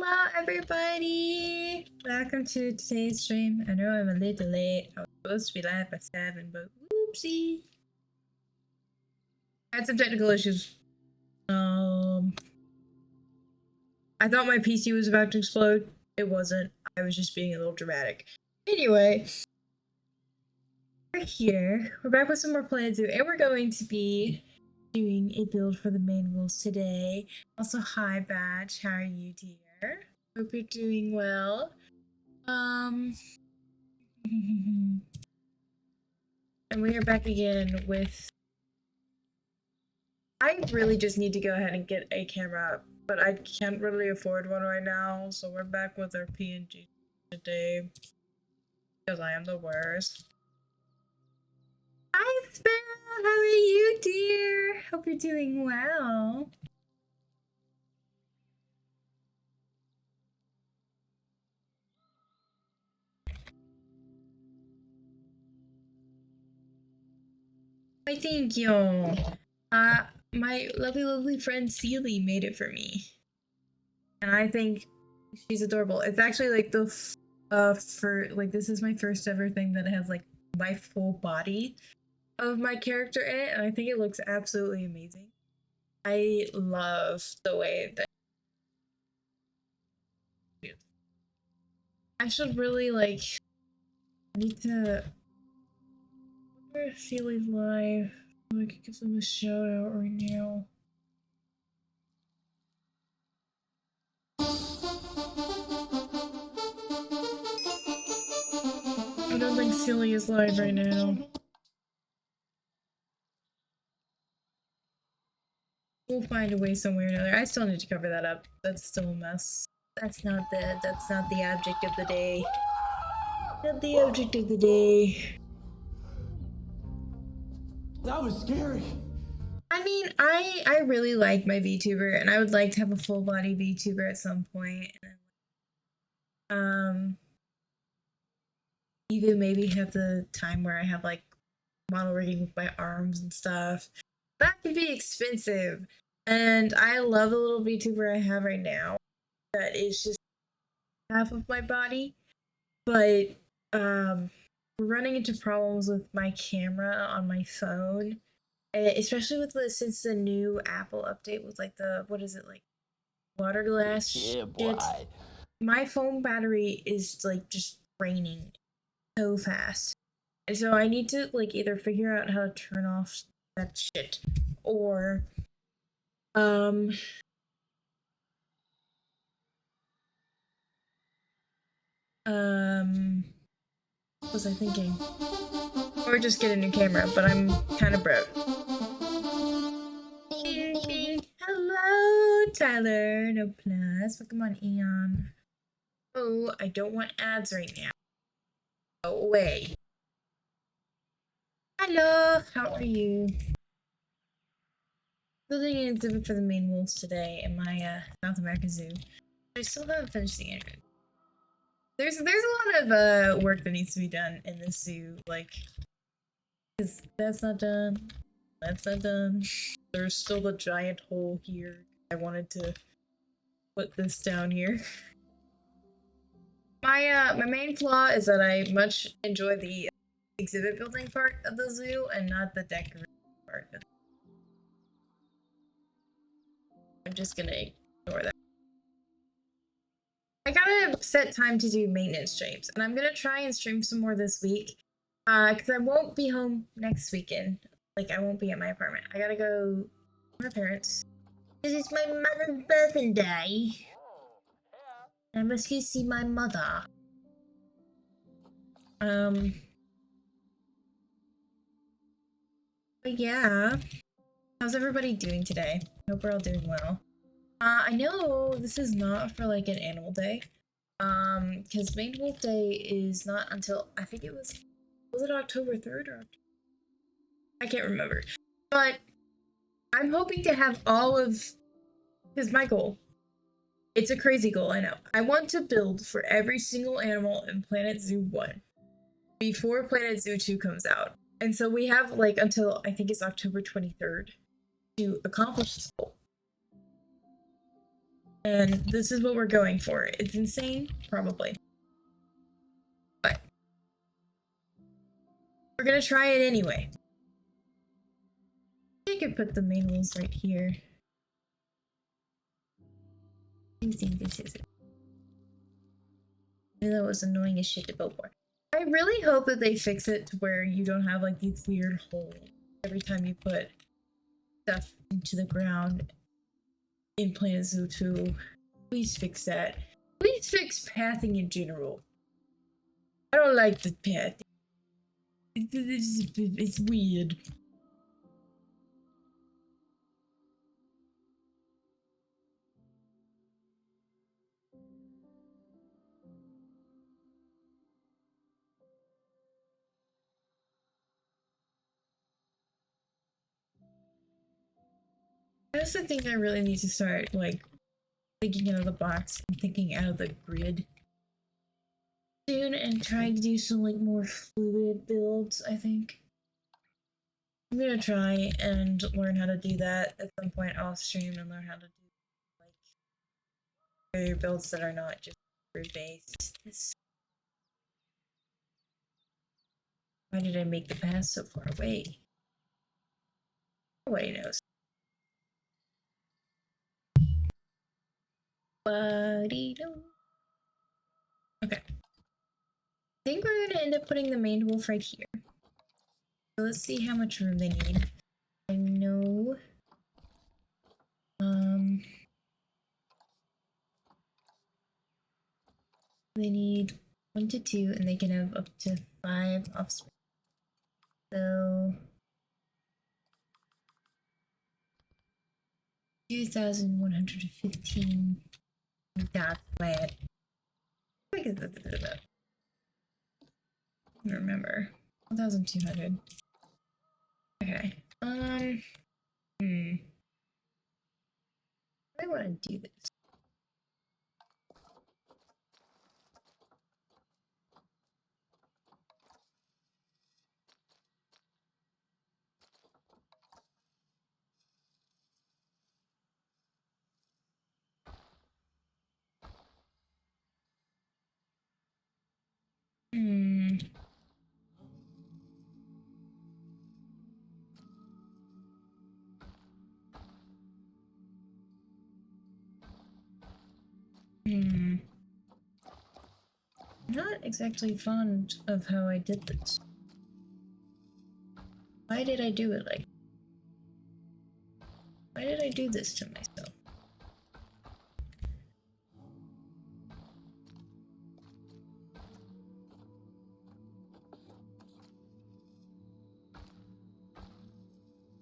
Hello everybody! Welcome to today's stream. I know I'm a little late. I was supposed to be live by 7, but whoopsie. I had some technical issues. I thought my PC was about to explode. It wasn't. I was just being a little dramatic. Anyway, we're here. We're back with some more Planet Zoo, and we're going to be doing a build for the main rules today. Also, hi Badge, how are you, dear? Hope you're doing well. And we are back again with... I really just need to go ahead and get a camera, but I can't really afford one right now, so we're back with our PNG today. Because I am the worst. Hi Sparrow, how are you, dear? Hope you're doing well. Why, thank you. My lovely friend Seely made it for me. And I think she's adorable. It's actually like the this is my first ever thing that has like my full body of my character in it, and I think it looks absolutely amazing. I love the way that I should really like need to wonder if Seely's live. I could give them a shout out right now. I don't think Seely is live right now. We'll find a way somewhere or another. I still need to cover that up. That's still a mess. That's not the object of the day. Not the object of the day. That was scary. I mean, I really like my VTuber, and I would like to have a full body VTuber at some point. Even maybe have the time where I have like model rigging with my arms and stuff. That could be expensive. And I love the little VTuber I have right now. That is just half of my body. But we're running into problems with my camera on my phone. Especially with since the new Apple update was like the, what is it, like water glass shit. My phone battery is like just draining so fast. And so I need to like either figure out how to turn off that shit or what was I thinking? Or just get a new camera, but I'm kind of broke. Bing, bing. Hello, Tyler. No plus. Welcome on, Eon. Oh, I don't want ads right now. Go away. Hello, how are you? Building an exhibit for the main wolves today in my South American zoo. I still haven't finished the animation. There's a lot of work that needs to be done in this zoo, like, because that's not done. That's not done. There's still the giant hole here. I wanted to put this down here. My main flaw is that I much enjoy the exhibit building part of the zoo and not the decorating part. I'm just gonna ignore that. I gotta set time to do maintenance streams, and I'm gonna try and stream some more this week. Because I won't be home next weekend. Like, I won't be at my apartment. I gotta go to my parents. This is my mother's birthday. I must go see my mother. But yeah. How's everybody doing today? Hope we're all doing well. I know this is not for like an animal day. Because Main Wolf Day is not until, I think it was it October 3rd or I can't remember. But I'm hoping to have all of, because my goal, it's a crazy goal, I know. I want to build for every single animal in Planet Zoo 1 before Planet Zoo 2 comes out. And so we have like until, I think it's October 23rd to accomplish this goal. And this is what we're going for. It's insane, probably. But we're gonna try it anyway. I could put the main rules right here. I think this is it. I knew that was annoying as shit to build for. I really hope that they fix it to where you don't have like these weird holes every time you put stuff into the ground in Planet Zoo 2. Please fix that. Please fix pathing in general. I don't like the pathing. It's weird. I also think I really need to start like thinking out of the box and thinking out of the grid soon and trying to do some like more fluid builds. I think I'm gonna try and learn how to do that at some point off stream and learn how to do like builds that are not just grid based. Why did I make the path so far away? Nobody knows. Okay. I think we're gonna end up putting the main wolf right here. So let's see how much room they need. I know. They need 1 to 2, and they can have up to 5 offspring. So 2,115. That's bad. What is this about? I don't remember. 1,200. Okay. I want to do this. Not exactly fond of how I did this. Why did I do it like? Why did I do this to myself?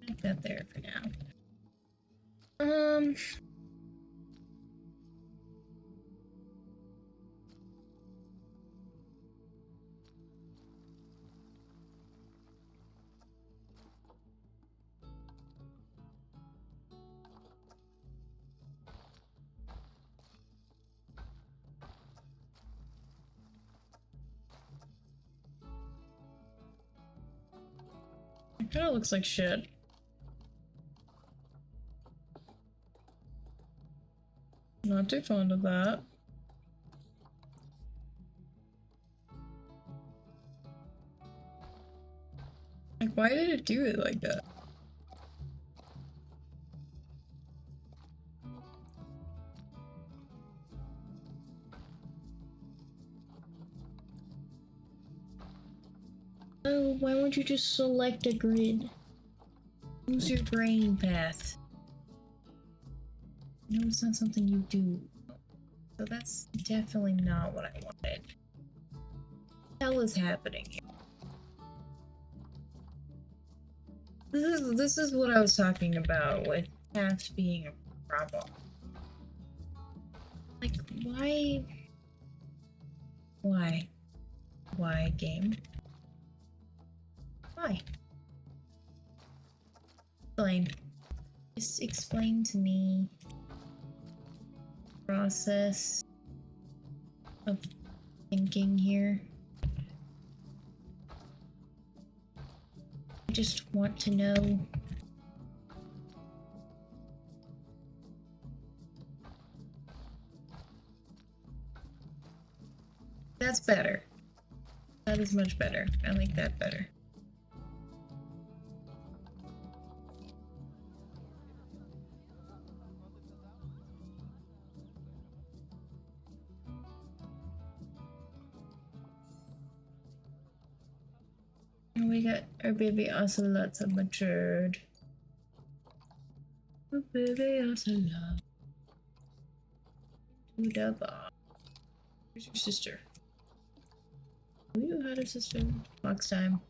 Make that there for now. It kind of looks like shit. Not too fond of that. Like, why did it do it like that? Oh, why won't you just select a grid? Use your brain path. No, it's not something you do. So that's definitely not what I wanted. What the hell is happening here? This is what I was talking about with paths being a problem. Like, why? Why, game? Why? Explain. Just explain to me the process of thinking here. I just want to know. That's better. That is much better. I like that better. And we got our baby ocelots have matured. Oh, baby ocelot. To the bar. Where's your sister? Have you had a sister? Box time.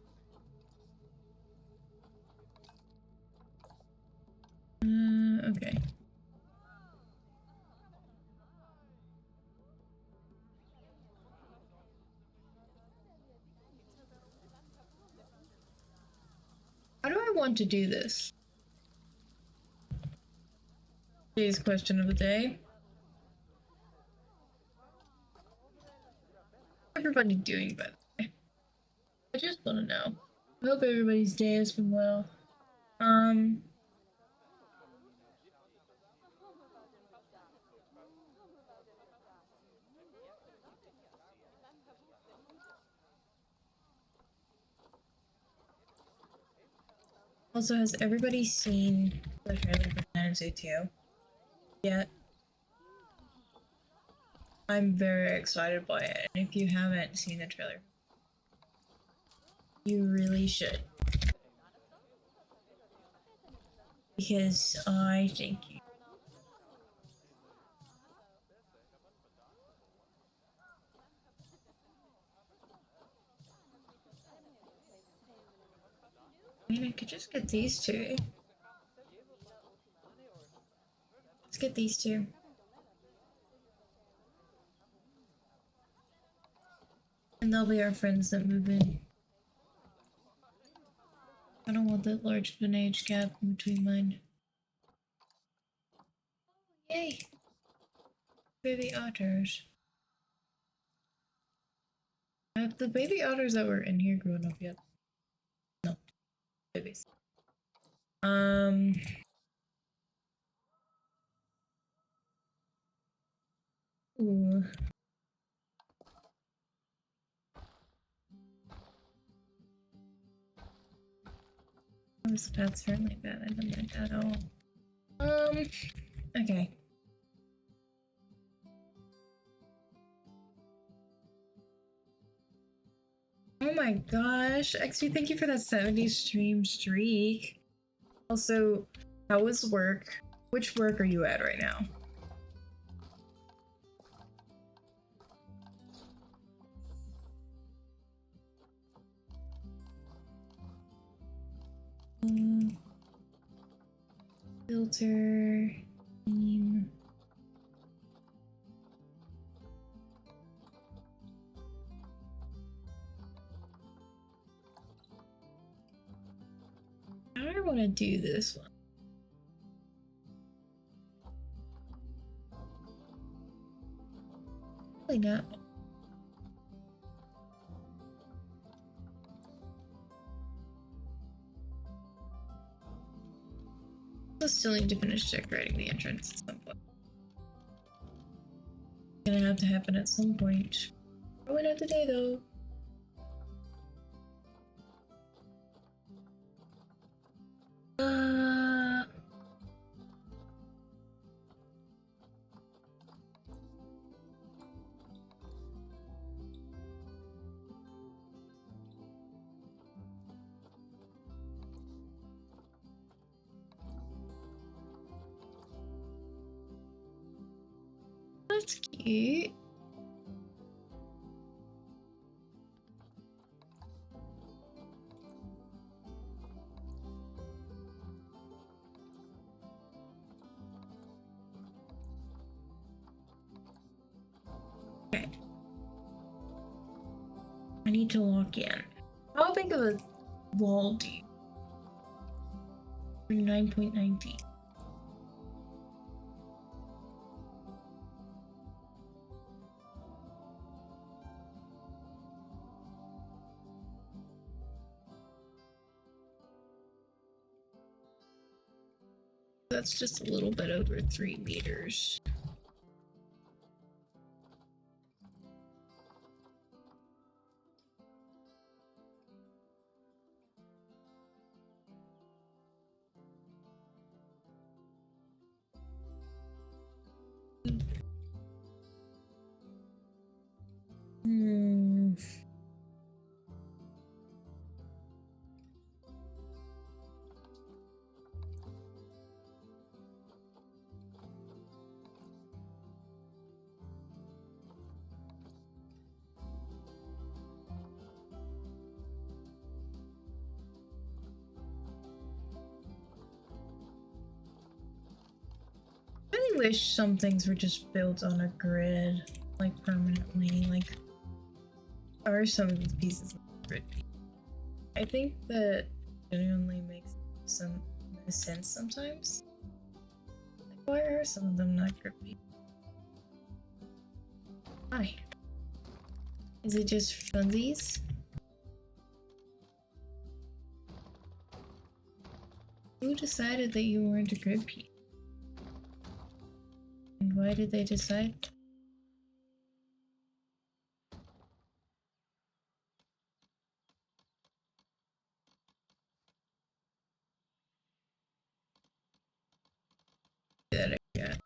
Okay. How do I want to do this? Today's question of the day. Everybody doing, by the way? I just want to know. I hope everybody's day has been well. Also, has everybody seen the trailer for lgbtqia+streamer yet? I'm very excited by it, and if you haven't seen the trailer, you really should. Because I think you. I mean, I could just get these two. Let's get these two. And they'll be our friends that move in. I don't want that large of an age gap in between mine. Yay! Baby otters. Have the baby otters that were in here grown up yet? No. Babies. Ooh. That was that's certainly bad. I didn't like that at all. Okay. Oh my gosh. XP, thank you for that 70 stream streak. Also, how was work? Which work are you at right now? Filter. Theme. How do I want to do this one? Probably not. I still need to finish decorating the entrance at some point. It's gonna have to happen at some point. Probably not today though. That's cute. Okay. I need to lock in. How big of a wall do you? 9.90. That's just a little bit over 3 meters. Hmm. I really wish some things were just built on a grid, like permanently. Like, are some of these pieces not grid pieces? I think that genuinely makes some sense sometimes. Like, why are some of them not grid pieces? Why? Is it just funsies? Who decided that you weren't a grid piece? And why did they decide? That I got.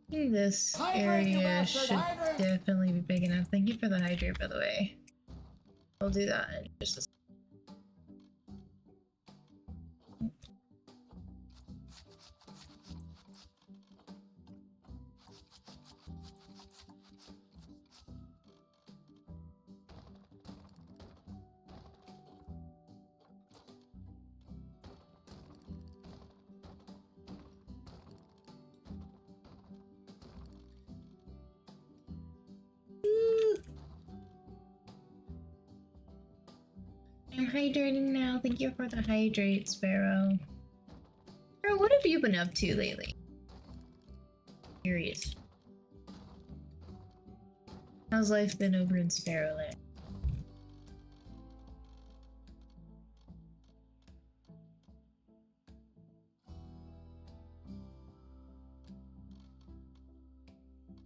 I think this area should definitely be big enough. Thank you for the hydrate, by the way. I'll do that in just a second. I'm hydrating now. Thank you for the hydrate, Sparrow. Sparrow, what have you been up to lately? Curious. How's life been over in Sparrowland?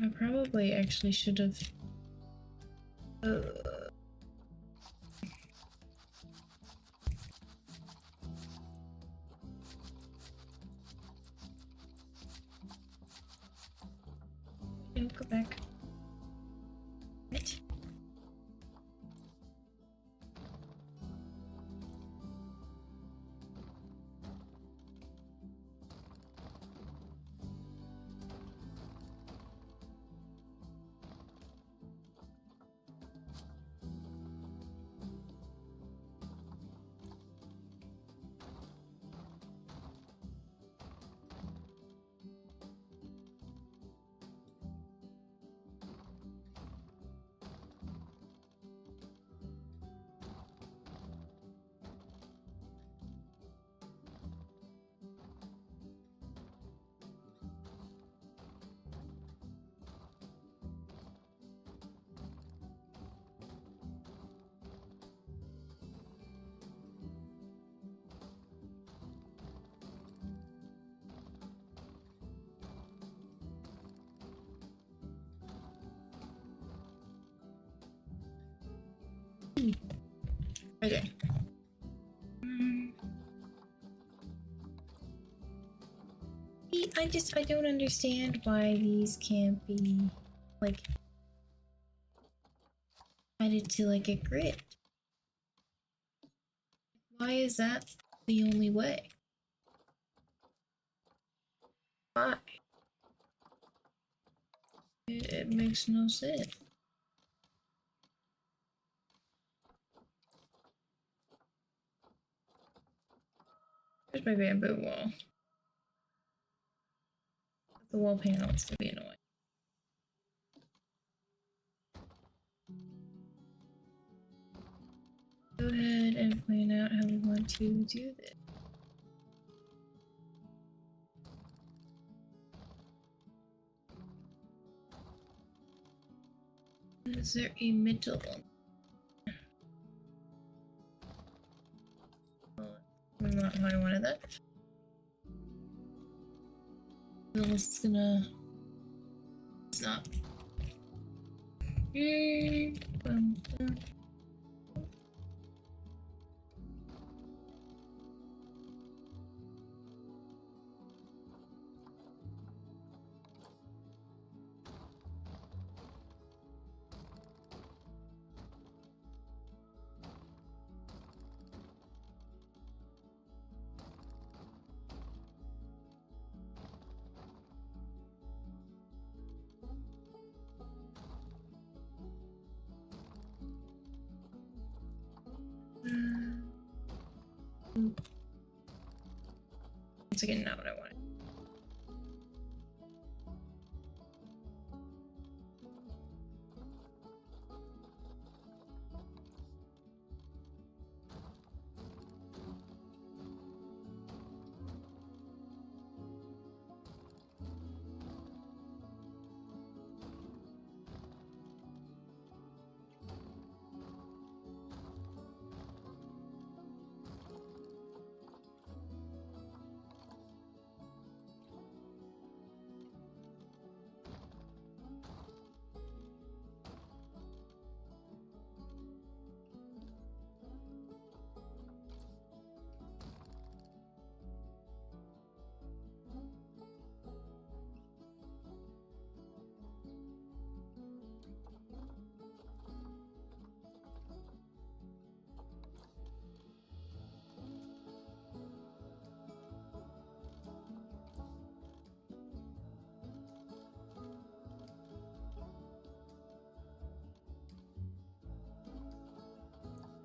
I probably actually should have. Go back. Right. Okay. I don't understand why these can't be, like, added to, like, a grid. Why is that the only way? Why? It makes no sense. There's my bamboo wall. The wall panel is gonna be annoying. Go ahead and plan out how we want to do this. Is there a middle one? not how I wanted that. Unless it's gonna... It's not. Once again, not what I wanted.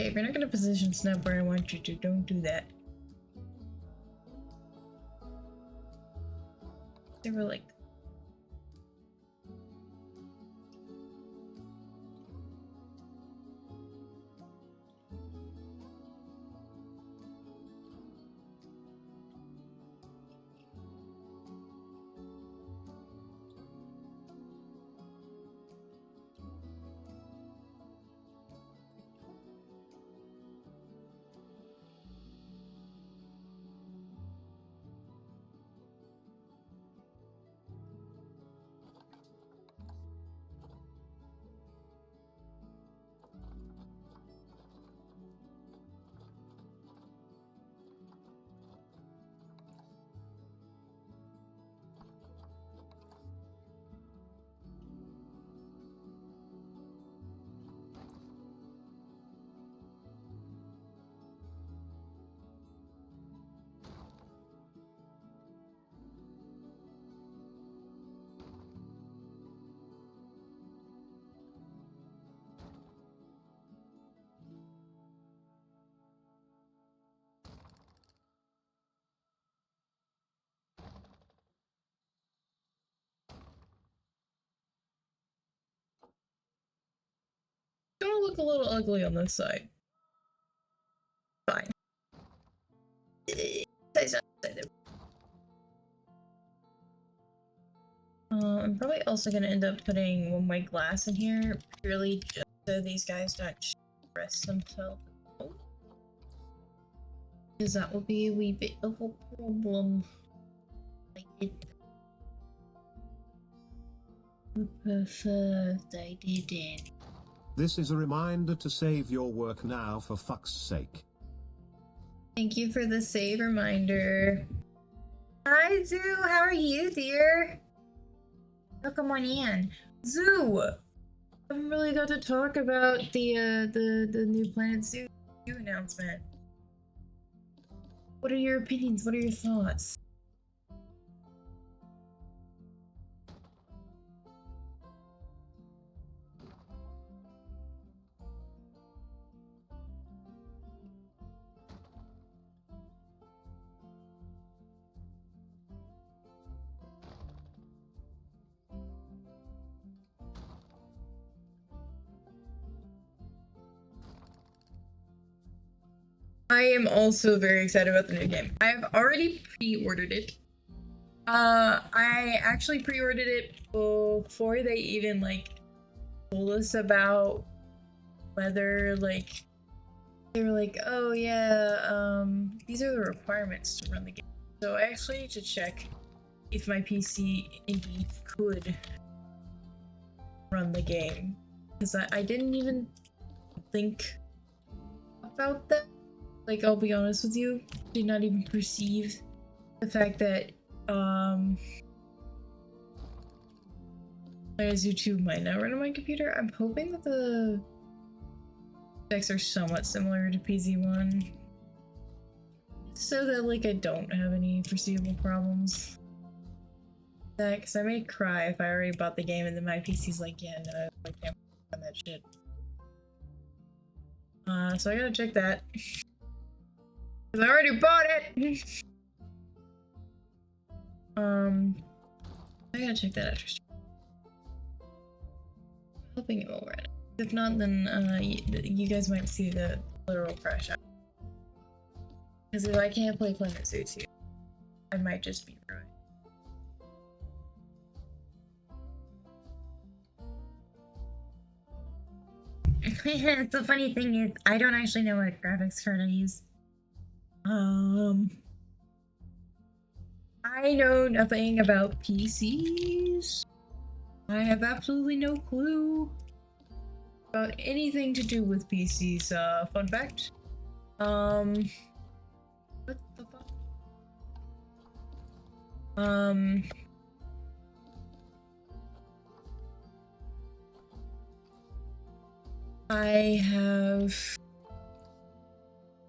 Okay, if you're not gonna position snap where I want you to, don't do that. They were like... Gonna look a little ugly on this side. Fine. I'm probably also gonna end up putting one white glass in here, purely just so these guys don't stress themselves. Because that will be a wee bit of a problem. Like it. Perfect, I didn't. This is a reminder to save your work now, for fuck's sake. Thank you for the save reminder. Hi Zoo, how are you, dear? Welcome on in. Zoo! I haven't really got to talk about the new Planet Zoo announcement. What are your opinions? What are your thoughts? I am also very excited about the new game. I have already pre-ordered it. I actually pre-ordered it before they even like told us about whether like they were like, oh yeah, these are the requirements to run the game. So I actually need to check if my PC indeed could run the game. Because I didn't even think about that. Like, I'll be honest with you, did not even perceive the fact that, as YouTube might not run on my computer. I'm hoping that the specs are somewhat similar to PZ1. So that, like, I don't have any foreseeable problems. That, because I may cry if I already bought the game and then my PC's like, yeah, no, I can't run that shit. So I gotta check that. Because I already bought it! I gotta check that after. Hoping it will run. If not, then you guys might see the literal crash out. Because if I can't play Planet Zoo 2, I might just be ruined. The funny thing is, I don't actually know what graphics card I use. I know nothing about PCs. I have absolutely no clue about anything to do with PCs. Fun fact. What the fuck? I have...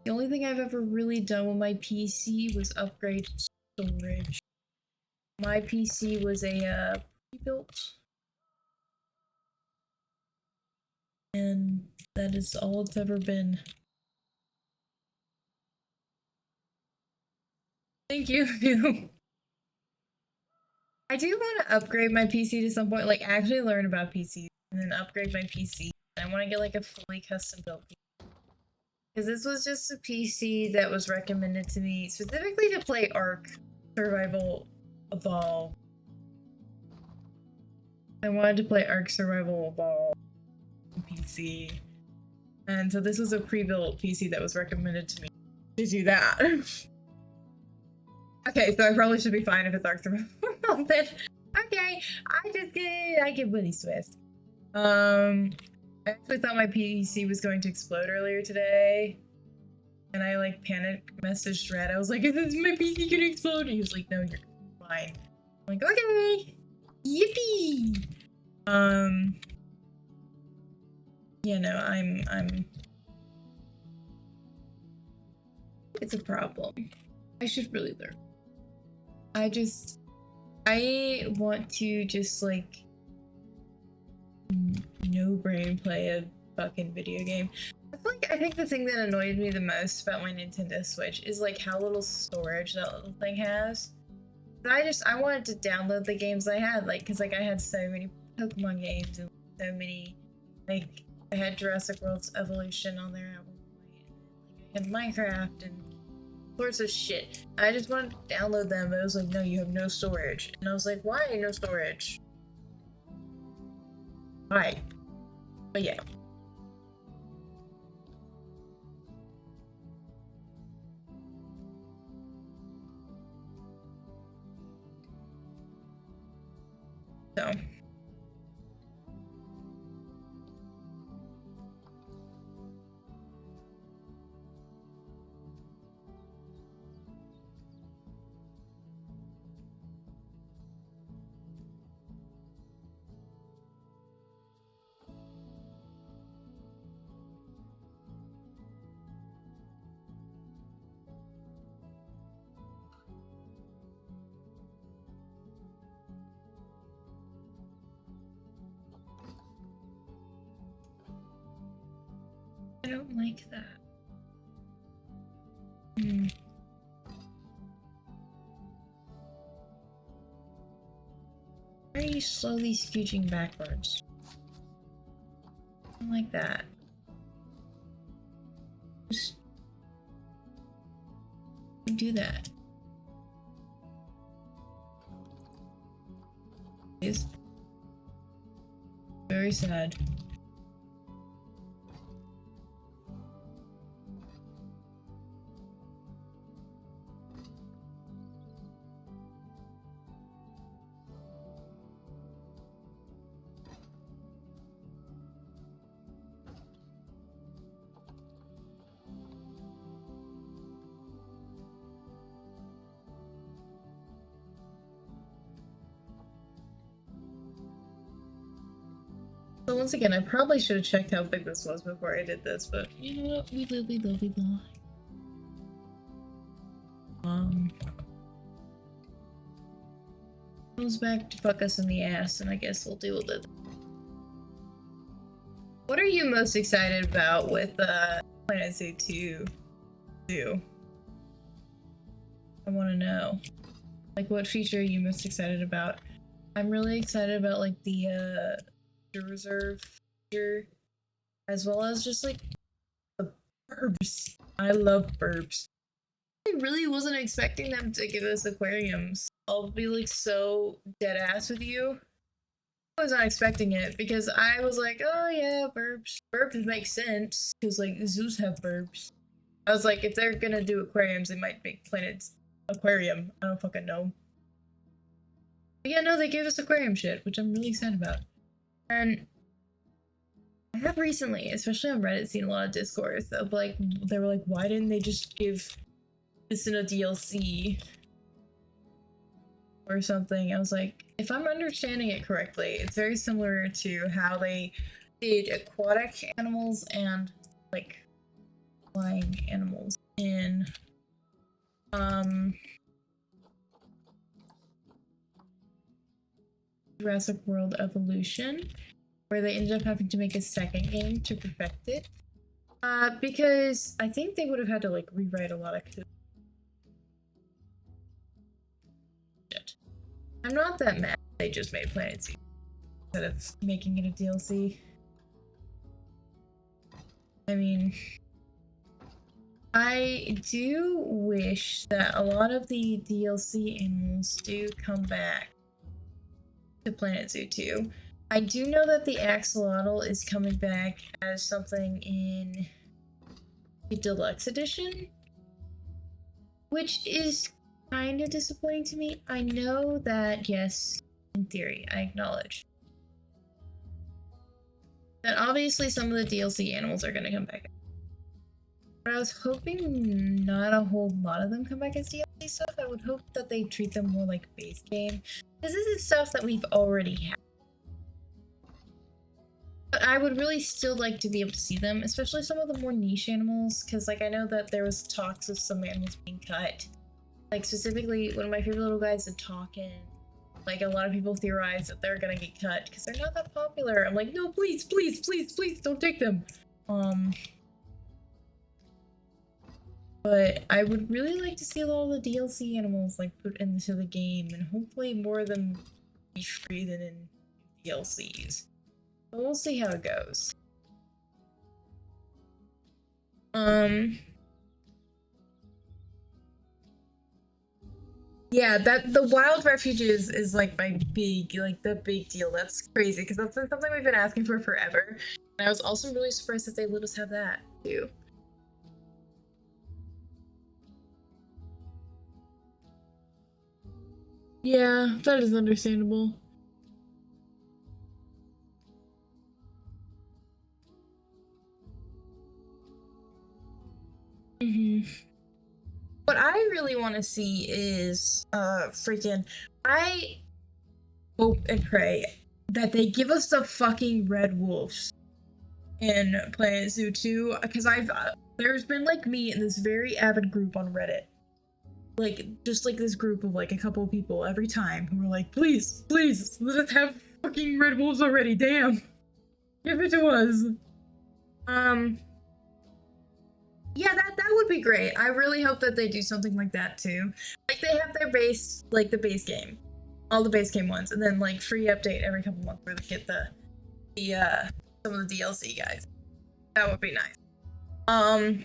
The only thing I've ever really done with my PC was upgrade storage. My PC was a pre-built. And that is all it's ever been. Thank you. I do want to upgrade my PC to some point, like actually learn about PCs and then upgrade my PC. I want to get like a fully custom built PC. Because this was just a PC that was recommended to me specifically to play Ark Survival Evolved. I wanted to play Ark Survival Evolved on PC. And so this was a pre-built PC that was recommended to me to do that. Okay, so I probably should be fine if it's Ark Survival Evolved then. Okay, I get Willy Swiss. I actually thought my PC was going to explode earlier today. And I like panic messaged Red. I was like, is this my PC gonna explode? And he was like, no, you're fine. I'm like, okay. Yippee! Yeah, no, I'm it's a problem. I should really learn. I want to just like no brain play a fucking video game. I think the thing that annoyed me the most about my Nintendo Switch is like how little storage that little thing has. I wanted to download the games I had, like, cause like I had so many Pokemon games and so many, like I had Jurassic World's Evolution on there at one point. Like I had Minecraft and sorts of shit. I just wanted to download them, but it was like, no, you have no storage. And I was like, why no storage? Why? But yeah. So. I don't like that. Why are you slowly scooching backwards? I don't like that. Just do that. Please. Very sad. So once again, I probably should have checked how big this was before I did this, but you know what? We live. Comes back to fuck us in the ass, and I guess we'll deal with it. What are you most excited about with Planet Zoo 2? I want to know. Like, what feature are you most excited about? I'm really excited about, like, the reserve feature, as well as just, like, the burbs. I love burbs. I really wasn't expecting them to give us aquariums. I'll be, like, so dead ass with you. I was not expecting it, because I was like, oh yeah, burbs. Burbs make sense, because, like, zoos have burbs. I was like, if they're gonna do aquariums, they might make Planet's aquarium. I don't fucking know. But yeah, no, they gave us aquarium shit, which I'm really excited about. And I have recently, especially on Reddit, seen a lot of discourse of like, they were like, why didn't they just give this in a DLC or something? I was like, if I'm understanding it correctly, it's very similar to how they did aquatic animals and like flying animals in Jurassic World Evolution, where they ended up having to make a second game to perfect it. Because I think they would have had to like rewrite a lot of code. Shit. I'm not that mad they just made Planet Zoo instead of making it a DLC. I mean, I do wish that a lot of the DLC animals do come back to Planet Zoo 2. I do know that the axolotl is coming back as something in the deluxe edition, which is kind of disappointing to me. I know that, yes, in theory, I acknowledge that obviously some of the DLC animals are going to come back. But I was hoping not a whole lot of them come back as DLC stuff. I would hope that they treat them more like base game, because this is stuff that we've already had. But I would really still like to be able to see them, especially some of the more niche animals, because like I know that there was talks of some animals being cut. Like specifically, one of my favorite little guys, the Talkin. Like a lot of people theorize that they're gonna get cut because they're not that popular. I'm like, no, please, please, please, please, don't take them. But I would really like to see a lot of the DLC animals like put into the game, and hopefully more of them be free than in DLCs. But we'll see how it goes. Yeah, that the wild refuges is like my big, like the big deal. That's crazy because that's been something we've been asking for forever. And I was also really surprised that they let us have that too. Yeah, that is understandable. What I really want to see is freaking I hope and pray that they give us the fucking red wolves in Planet Zoo 2, because there's been like me in this very avid group on Reddit, like just like this group of like a couple of people every time who are like, please, please, let us have fucking red wolves already, damn, give it to us. Yeah, that would be great. I really hope that they do something like that too. Like they have their base, like the base game, all the base game ones, and then like free update every couple months where they get the some of the DLC guys. That would be nice. And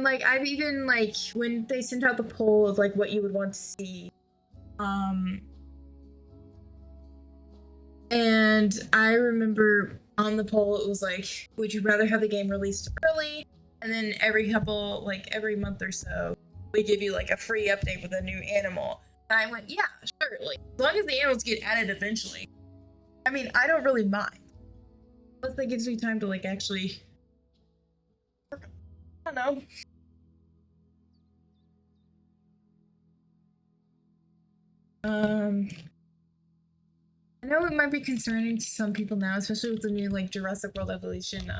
like I've even like when they sent out the poll of like what you would want to see, and I remember on the poll it was like, would you rather have the game released early? And then every month or so, we give you like a free update with a new animal. And I went, yeah, sure. Like, as long as the animals get added eventually. I mean, I don't really mind. Plus, that gives me time to like actually. I don't know. I know it might be concerning to some people now, especially with the new like Jurassic World Evolution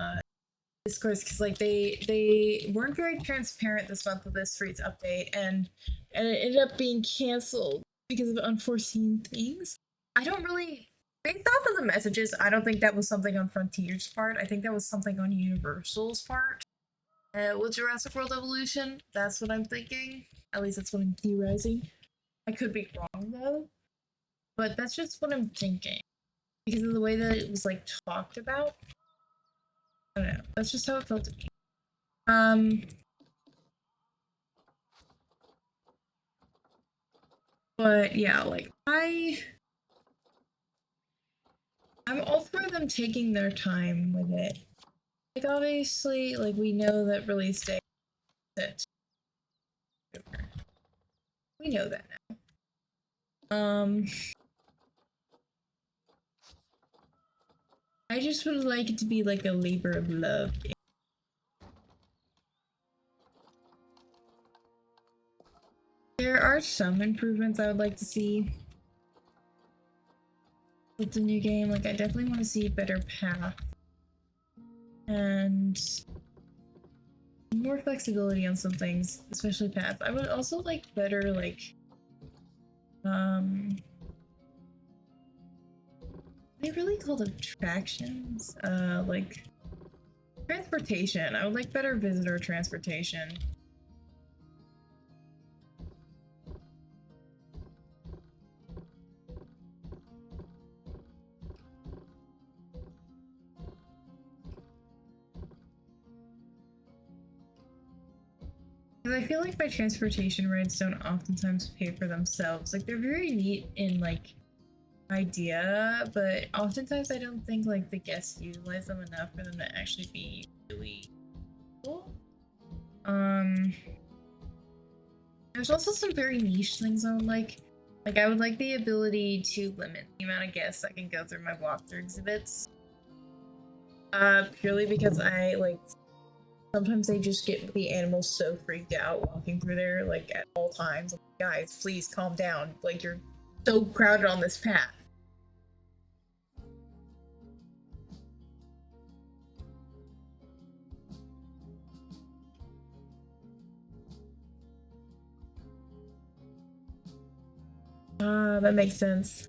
discourse, because like they weren't very transparent this month with this Freeze update, and it ended up being canceled because of unforeseen things. I don't really. Based off of the messages, I don't think that was something on Frontier's part. I think that was something on Universal's part. With Jurassic World Evolution, that's what I'm thinking. At least that's what I'm theorizing. I could be wrong though, but that's just what I'm thinking because of the way that it was like talked about. I don't know. That's just how it felt to me. But yeah, like I'm all for them taking their time with it. Like obviously, like we know that release date is September. We know that now. I just would like it to be like a labor of love game. There are some improvements I would like to see with the new game. Like I definitely want to see better path and more flexibility on some things, especially paths. I would also like better like they really called attractions? Like transportation. I would like better visitor transportation. Because I feel like my transportation rides don't oftentimes pay for themselves. Like they're very neat in like idea, but oftentimes I don't think like the guests utilize them enough for them to actually be really cool. There's also some very niche things I would like. Like I would like the ability to limit the amount of guests I can go through my walkthrough exhibits. Purely because I like sometimes they just get the animals so freaked out walking through there like at all times. Like, guys, please calm down. Like you're so crowded on this path. That makes sense.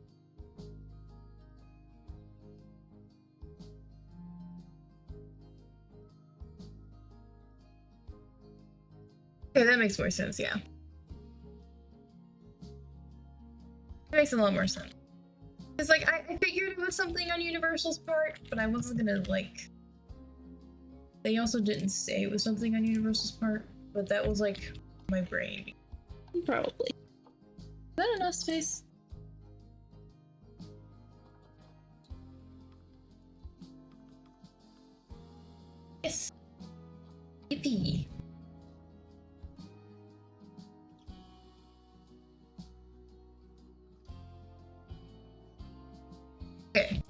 Okay, that makes more sense, yeah. That makes a lot more sense. It's like, I figured it was something on Universal's part, but I wasn't gonna, like... They also didn't say it was something on Universal's part, but that was, like, my brain. Probably. Is that enough space? Yes. Yippee. Okay.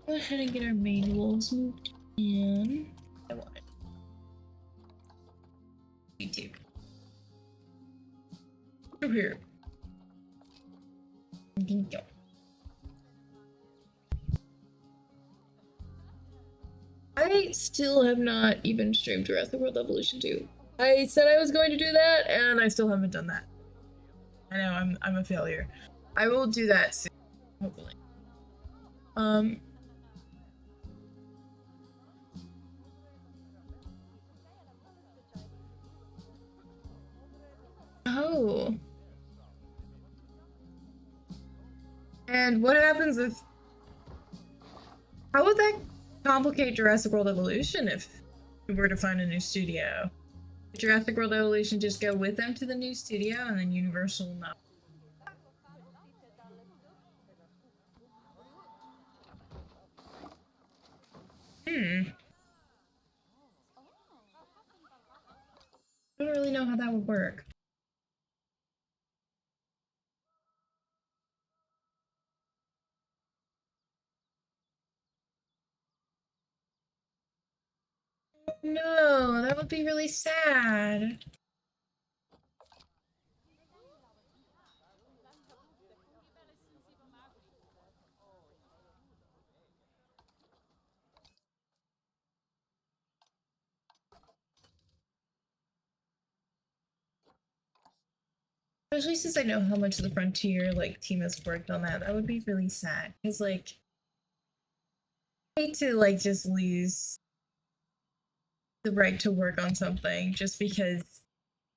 Go ahead and get our main walls moved in. I want it. You too. Over here. Go. I still have not even streamed Jurassic World Evolution 2. I said I was going to do that, and I still haven't done that. I know, I'm a failure. I will do that soon, hopefully. Oh. And what happens if... How would that complicate Jurassic World Evolution if we were to find a new studio? Would Jurassic World Evolution just go with them to the new studio and then Universal not? I don't really know how that would work. No, that would be really sad. Especially since I know how much the Frontier like team has worked on that. That would be really sad. Cause like I hate to like just lose the right to work on something just because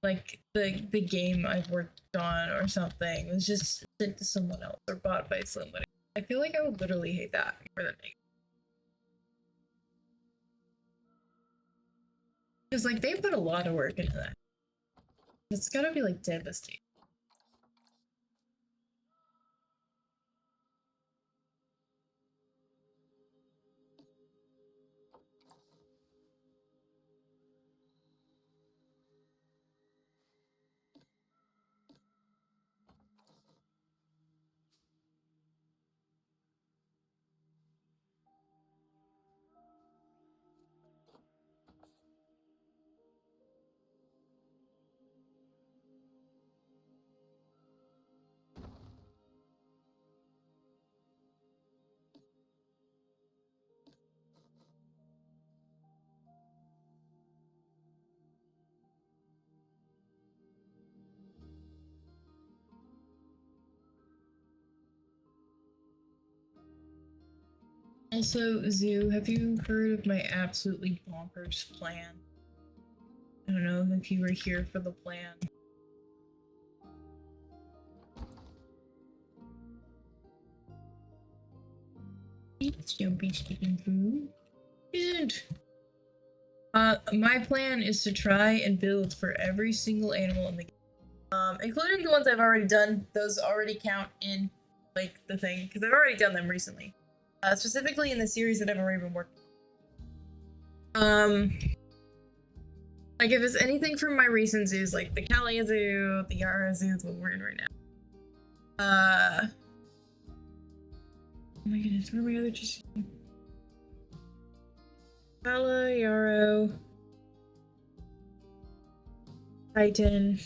like the game I've worked on or something was just sent to someone else or bought by somebody. I feel like I would literally hate that more than anything. Because like they put a lot of work into that. It's gotta be like devastating. Also, Zoo, have you heard of my absolutely bonkers plan? I don't know if you were here for the plan. Don't be skipping food. Isn't. My plan is to try and build for every single animal in the game. Including the ones I've already done. Those already count in, like, the thing, because I've already done them recently. Specifically in the series that I've already been working on. Like, if it's anything from my recent zoos, like the Kalia Zoo, the Yara Zoo, what we're in right now. Oh my goodness, what are my other just... Kala, Yarrow, Titan,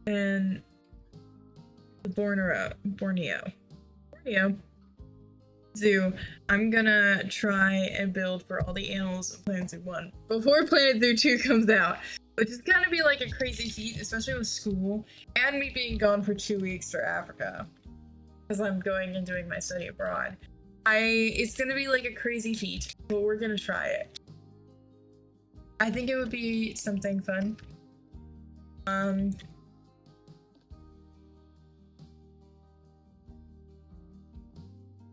and Borneo Zoo. I'm gonna try and build for all the animals of Planet Zoo 1 before Planet Zoo 2 comes out, which is gonna be like a crazy feat, especially with school and me being gone for 2 weeks for Africa because I'm going and doing my study abroad. It's gonna be like a crazy feat, but we're gonna try it. I think it would be something fun.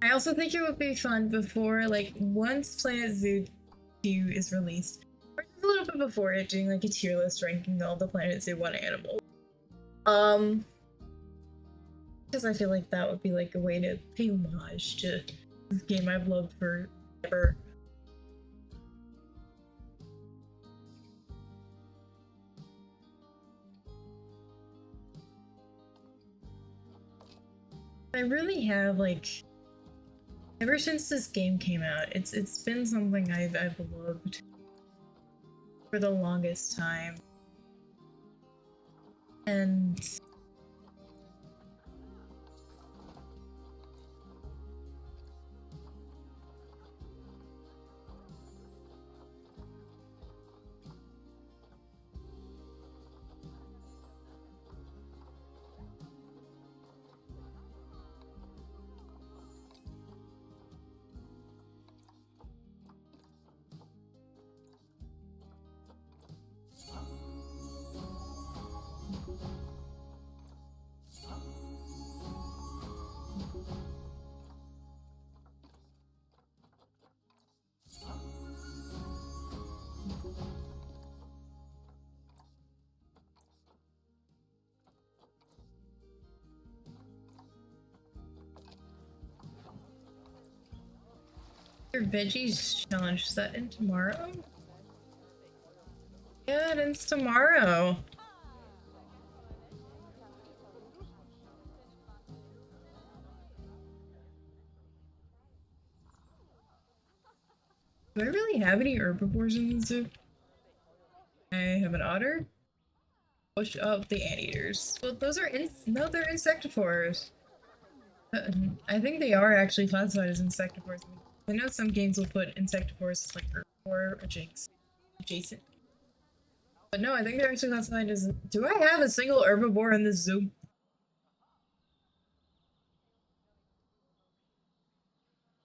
I also think it would be fun before, like, once Planet Zoo 2 is released, or just a little bit before it, doing like a tier list ranking all the Planet Zoo 1 animals. Because I feel like that would be like a way to pay homage to this game I've loved forever. I really have, like, ever since this game came out, it's been something I've loved for the longest time. And your veggies challenge, is that in tomorrow? Yeah, it ends tomorrow. Do I really have any herbivores in the zoo? I have an otter. Push up the anteaters. Well, those are no, they're insectivores. I think they are actually classified as insectivores. I know some games will put insectivores as like herbivore or jinx adjacent. But no, I think they're actually classified as. Do I have a single herbivore in this zoo?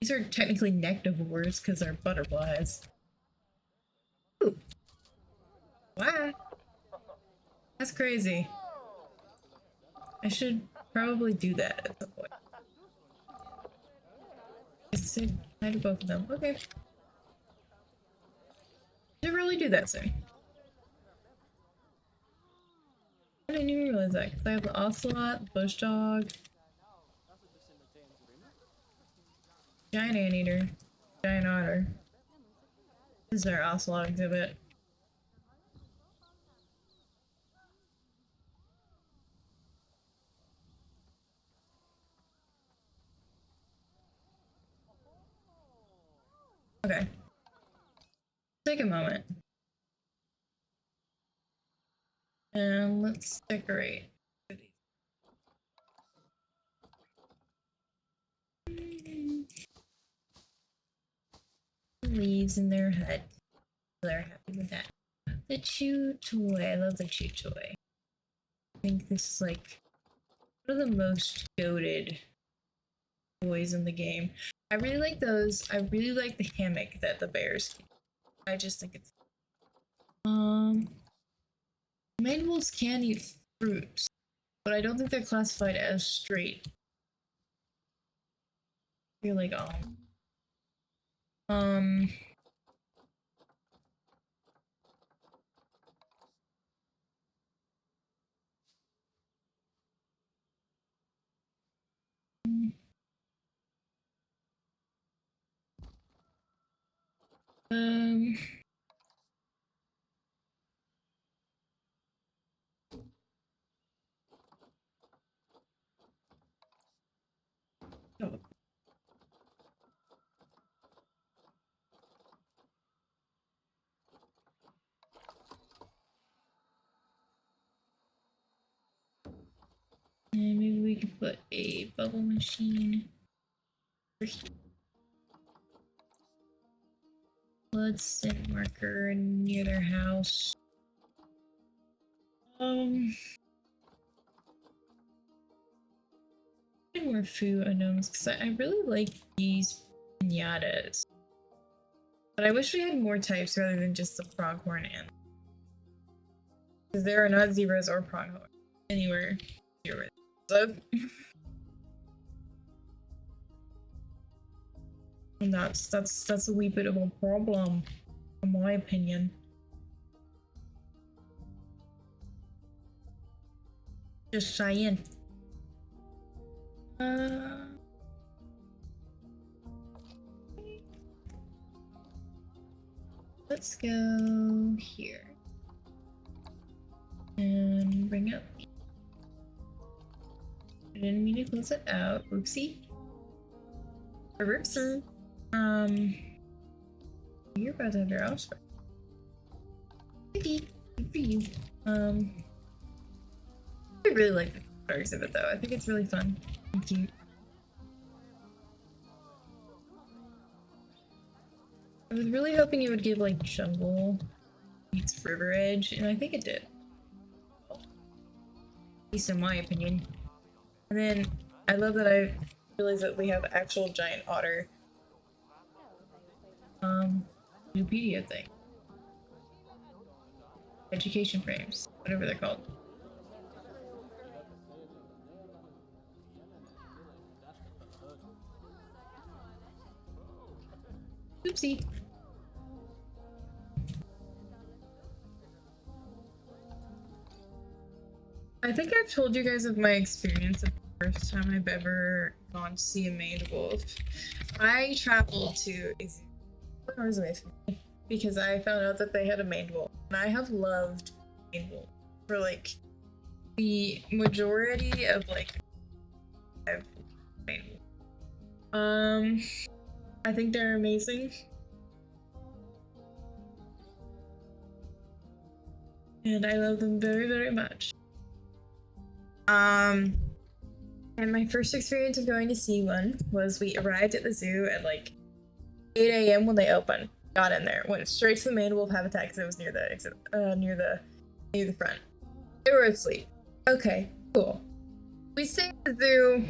These are technically nectivores because they're butterflies. Ooh. Wow. That's crazy. I should probably do that at some point. Just say hi to both of them. Okay. Should really do that soon. I didn't even realize that because I have the ocelot, the bush dog, giant anteater, giant otter. This is our ocelot exhibit. Okay. Take a moment. And let's decorate. Leaves in their hut. They're happy with that. The chew toy. I love the chew toy. I think this is like one of the most goated toys in the game. I really like those. I really like the hammock that the bears keep. I just think it's mandibles can eat fruits, but I don't think they're classified as straight. You're like um oh. And maybe we can put a bubble machine. Blood scent marker near their house. More food items because I really like these pinatas. But I wish we had more types rather than just the pronghorn ant. Because there are not zebras or pronghorn anywhere near it. So and that's a wee bit of a problem, in my opinion. Just saying. Let's go here and bring up. I didn't mean to close it out. Oopsie. Oopsie. You're about to have your offspring. Good for you. I really like the photo exhibit though. I think it's really fun and cute. I was really hoping it would give like jungle meets river edge, and I think it did. At least in my opinion. And then I love that I realized that we have actual giant otter Wikipedia thing. Education frames, whatever they're called. Oopsie. I think I've told you guys of my experience of the first time I've ever gone to see a maned wolf. I traveled to 4 hours away from me because I found out that they had a maned wolf, and I have loved maned wolf for like the majority of like I've maned wolf. I think they're amazing. And I love them very, very much. And my first experience of going to see one was we arrived at the zoo at like 8 a.m. when they opened. Got in there, went straight to the maned wolf habitat because it was near the exit, near the near the front. They were asleep. Okay, cool. We stayed at the zoo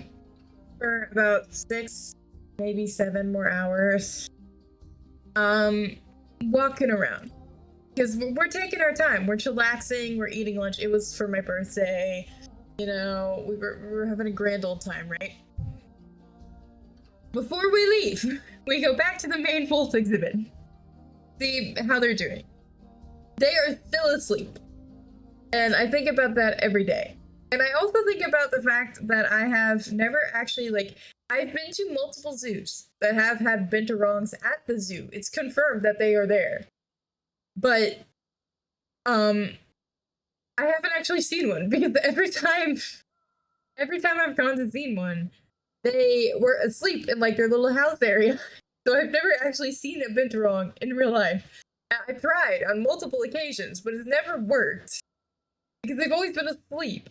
for about 6, maybe 7 more hours. Walking around. Because we're taking our time. We're chillaxing, we're eating lunch. It was for my birthday. You know, we were having a grand old time, right? Before we leave, we go back to the main wolf exhibit. See how they're doing. They are still asleep. And I think about that every day. And I also think about the fact that I have never actually, like, I've been to multiple zoos that have had binturongs at the zoo. It's confirmed that they are there. But, I haven't actually seen one because every time I've gone to see one, they were asleep in like their little house area. So I've never actually seen a binturong in real life. I tried on multiple occasions, but it's never worked because they've always been asleep.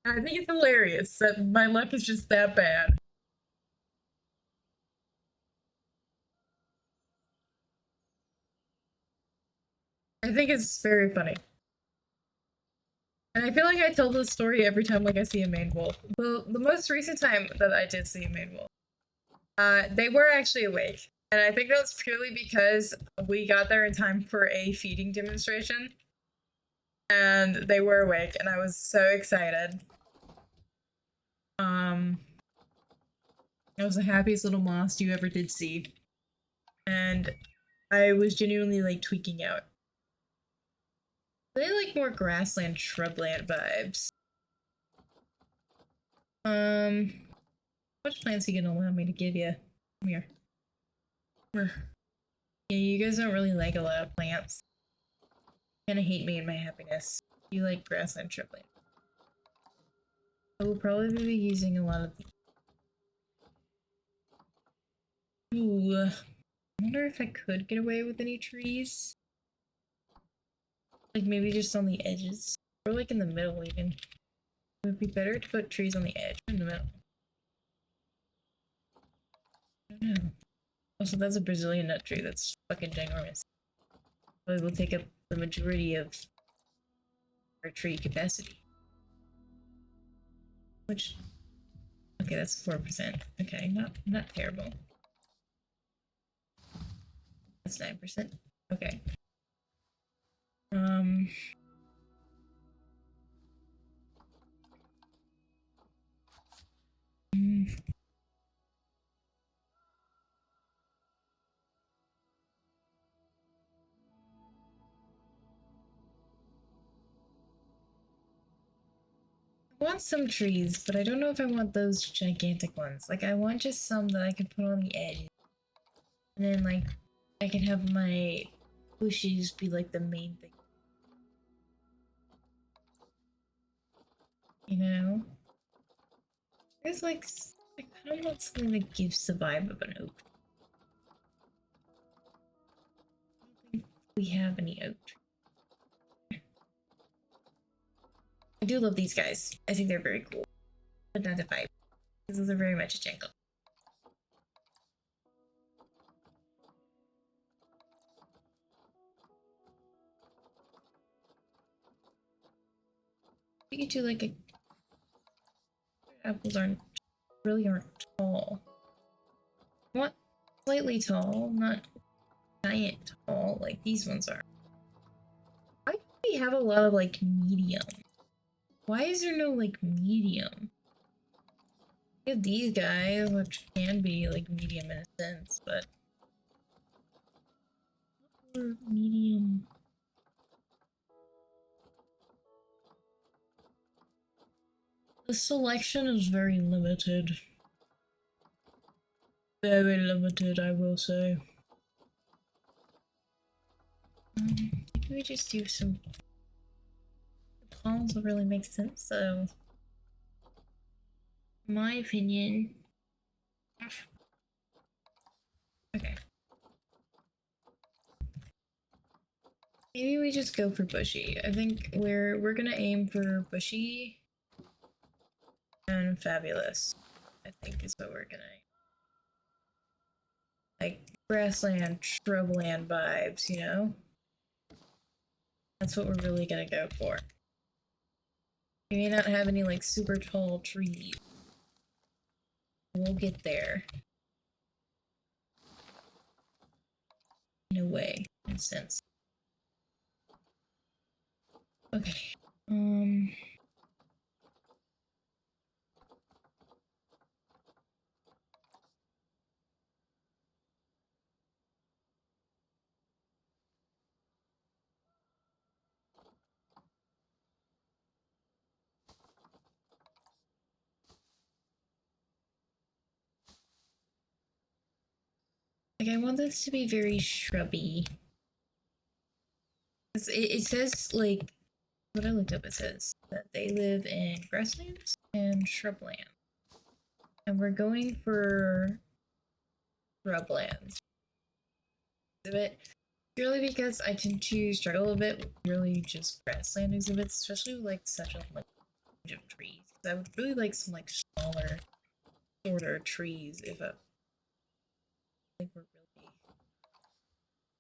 And I think it's hilarious that my luck is just that bad. I think it's very funny. And I feel like I tell this story every time like I see a Maine wolf. The most recent time that I did see a Maine wolf, they were actually awake. And I think that's purely because we got there in time for a feeding demonstration. And they were awake, and I was so excited. It was the happiest little moss you ever did see. And I was genuinely like tweaking out. They like more grassland, shrubland vibes. Which plants are you gonna allow me to give you? Come here. Yeah, you guys don't really like a lot of plants. You kinda hate me and my happiness. You like grassland, shrubland. I will probably be using a lot of these. Ooh. I wonder if I could get away with any trees. Like maybe just on the edges. Or like in the middle even. It would be better to put trees on the edge or in the middle. I don't know. Also, that's a Brazilian nut tree that's fucking ginormous. Probably will take up the majority of our tree capacity. Which, okay, that's 4%. Okay, not terrible. That's 9%. Okay. I want some trees, but I don't know if I want those gigantic ones. Like, I want just some that I can put on the edge. And then, like, I can have my bushes be, like, the main thing. You know? There's, like, I kind of want something that gives the vibe of an oak. I don't think we have any oak trees. I do love these guys. I think they're very cool. But not the vibe. These are very much a jangle. You could do like a... Apples really aren't tall. I want slightly tall, not giant tall like these ones are. Why do we have a lot of like medium? Why is there no like medium? We have these guys, which can be like medium in a sense, but medium. The selection is very limited. Very limited, I will say. Maybe we just do some... The palms will really make sense, so... In my opinion... Okay. Maybe we just go for bushy. I think we're gonna aim for bushy and fabulous. I think is what we're gonna aim. Like grassland, shrubland vibes, you know? That's what we're really gonna go for. We may not have any like super tall trees. We'll get there. In a way, in a sense. Okay. Like, I want this to be very shrubby. It says, like, what I looked up, it says that they live in grasslands and shrubland. And we're going for shrublands. Exhibit. Purely because I tend to struggle a bit with really just grassland exhibits, especially with, like, such a like, range of trees. I would really like some, like, smaller, shorter trees if I think we're really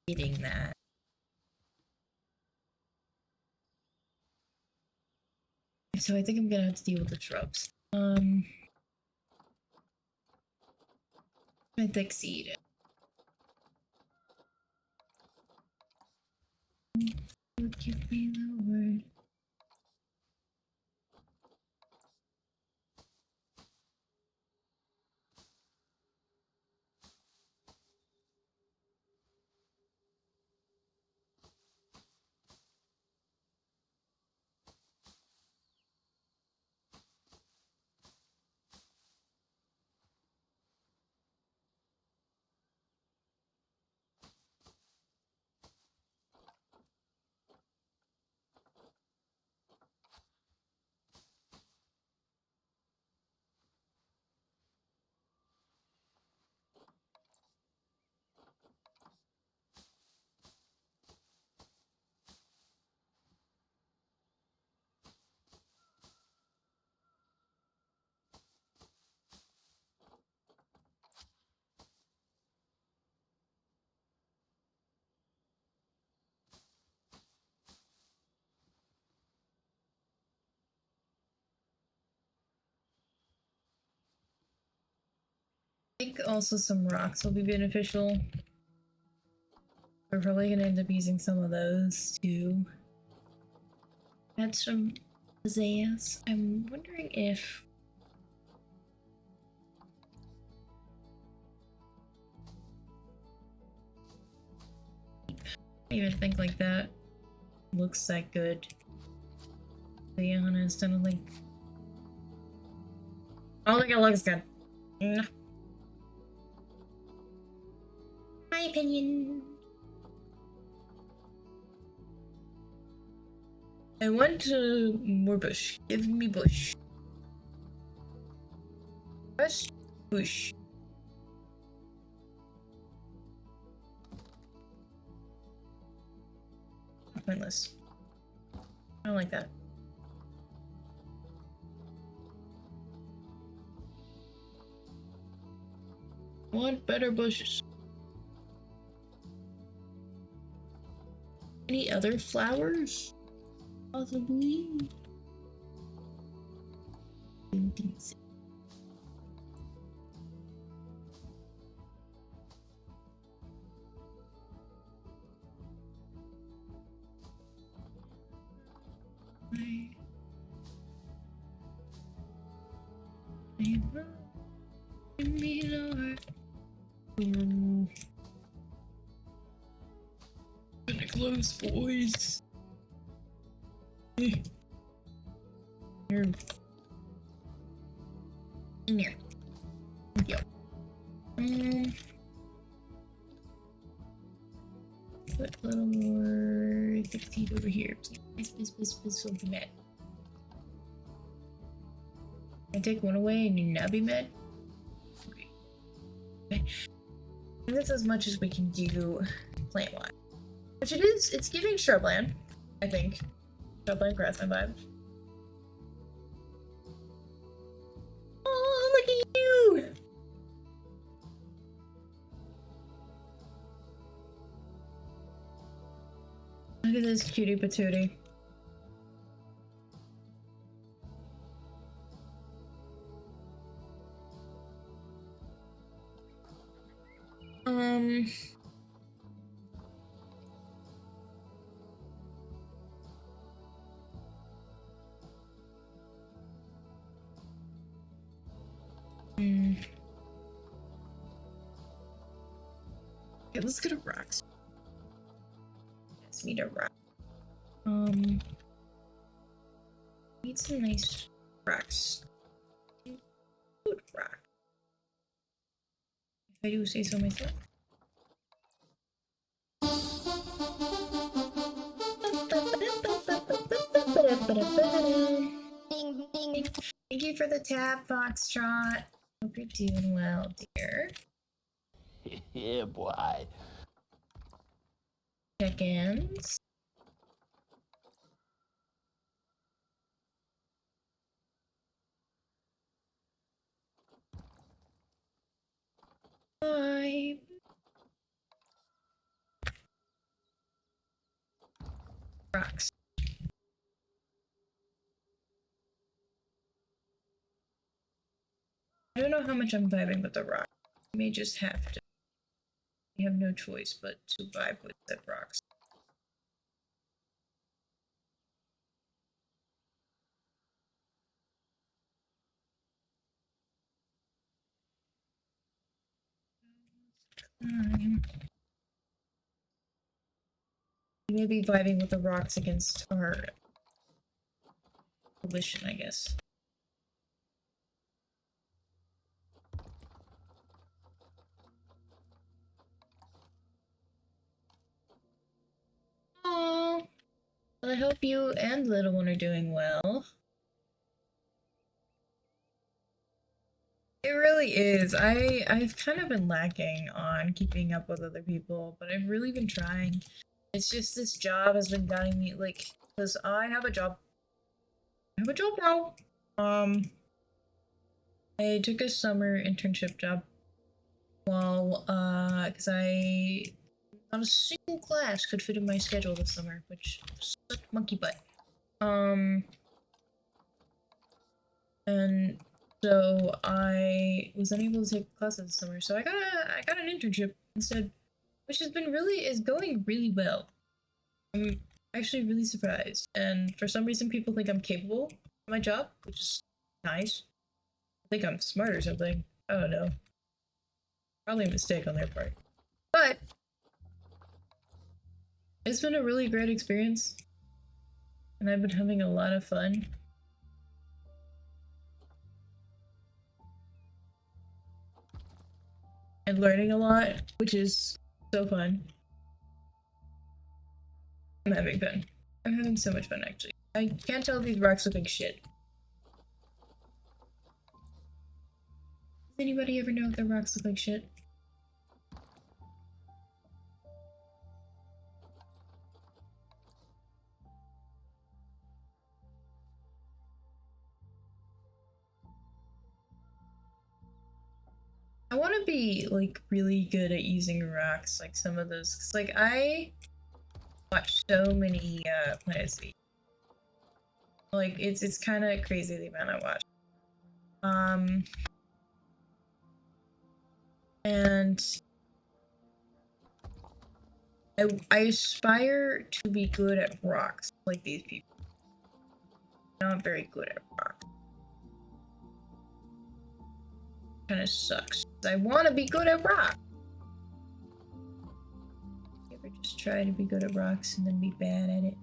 getting that. So I think I'm gonna have to deal with the shrubs. My thick seed. Give me the word. I think also some rocks will be beneficial. We're probably gonna end up using some of those to add some pizzazz. I'm wondering if I even think like that looks that good. To be honest, I don't think it looks good. Nah. My opinion. I want more bush. Give me bush. Bush. Bush. Pointless. I don't like that. I want better bushes. Any other flowers? Possibly. Me, Lord. Gonna close, boys. Here. Here. Yo. Put a little more 15 over here, please. Please, don't be mad. I take one away and you not be mad? Okay. And that's as much as we can do plant-wise. Which it is, it's giving shrubland, I think. Shrubland, grassland vibe. Oh, look at you! Look at this cutie patootie. Okay, let's go to rocks. Let's meet a rock. Need some nice rocks. Good rock. If I do say so myself. Thank you for the tap, Foxtrot. Hope you're doing well, dear. Yeah, boy. Check-ins. Bye. Rocks. I don't know how much I'm vibing with the rock. I may just have to. You have no choice but to vibe with the rocks. Maybe vibing with the rocks against our volition, I guess. Oh, well, I hope you and little one are doing well. It really is. I've kind of been lacking on keeping up with other people, but I've really been trying. It's just this job has been getting me like because I have a job. I have a job now. I took a summer internship job while because I not a single class could fit in my schedule this summer, which sucked monkey butt. And so I was unable to take classes this summer, so I got an internship instead, which has been is going really well. I'm actually really surprised, and for some reason people think I'm capable of my job, which is nice. I think I'm smart or something. I don't know. Probably a mistake on their part. But it's been a really great experience, and I've been having a lot of fun. And learning a lot, which is so fun. I'm having fun. I'm having so much fun, actually. I can't tell if these rocks look like shit. Does anybody ever know if their rocks look like shit? I want to be, like, really good at using rocks, like some of those, because, like, I watch so many, Planet Z. Like, it's kind of crazy the amount I watch. And I aspire to be good at rocks, like these people. I'm not very good at rocks. Kind of sucks. I want to be good at rocks. You ever just try to be good at rocks and then be bad at it?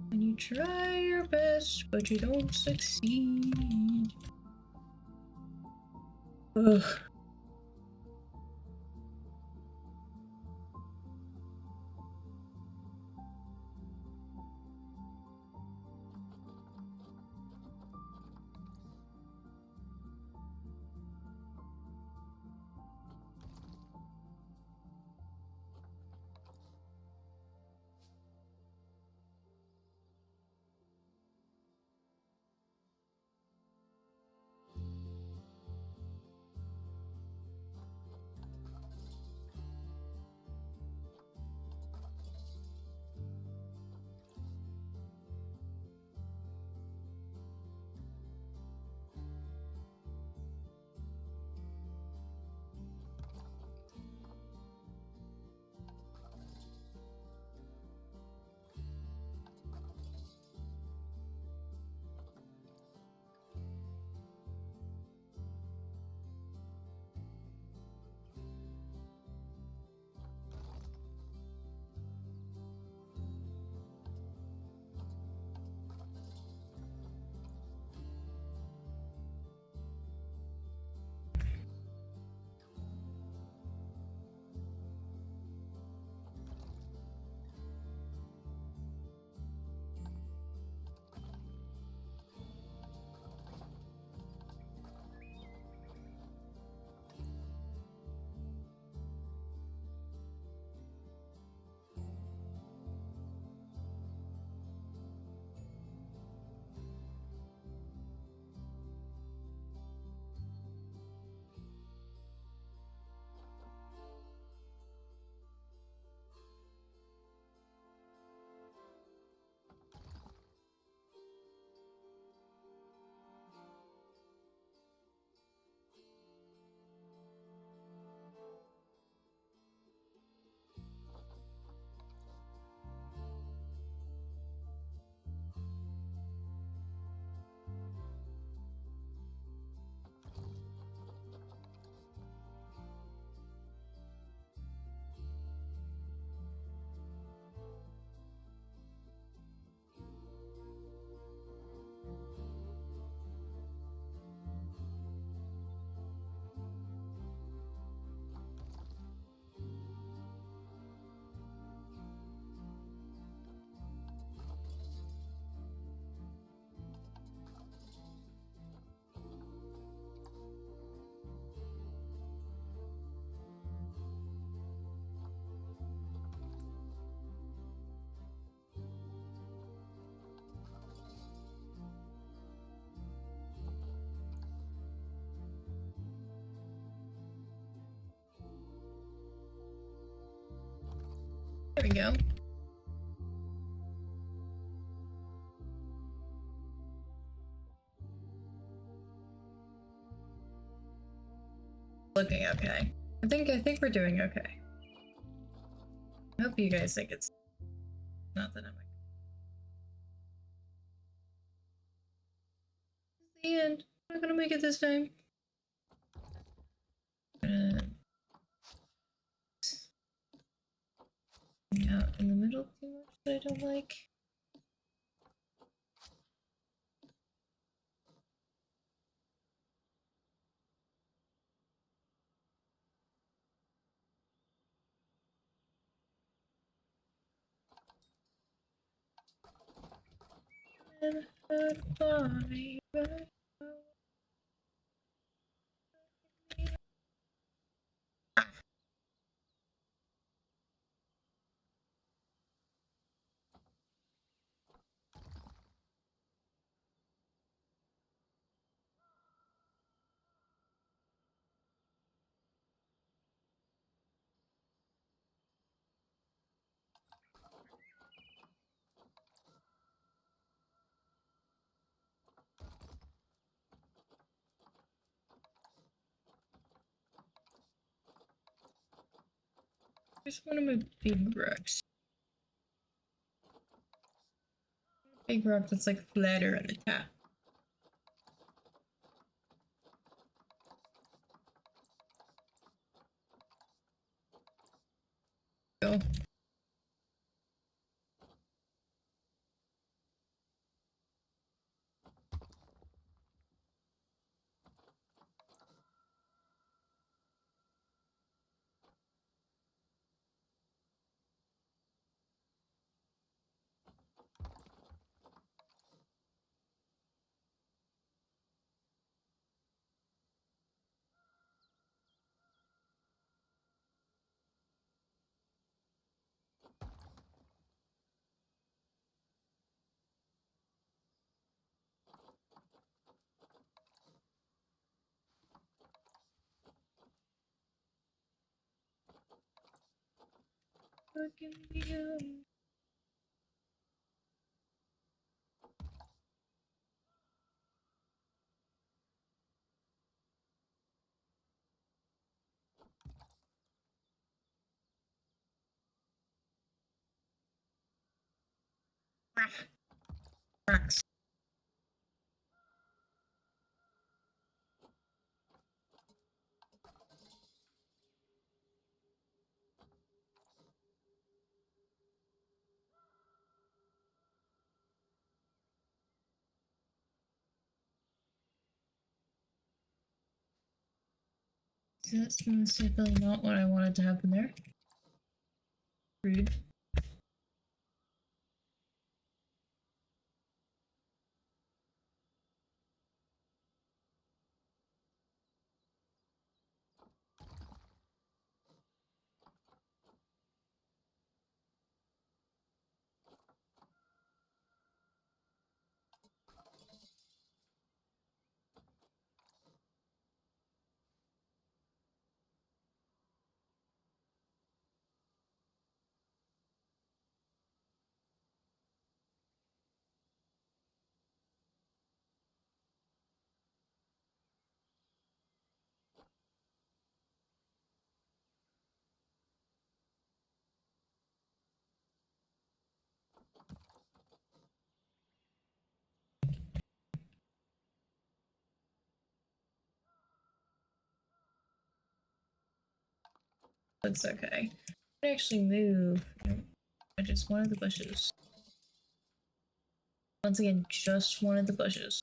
When you try your best, but you don't succeed. Ugh. There we go. Looking okay. I think we're doing okay. I hope you guys think it's not that I'm like the end. I'm not gonna make it this time. Out in the middle too much that I don't like. Where's one of my big rocks? Big rock that's like flatter on the top. Go. Fucking you. Rocks. So that's most likely not what I wanted to happen there. Rude. That's okay. I actually move. Nope. I just wanted the bushes. Once again, just wanted the bushes.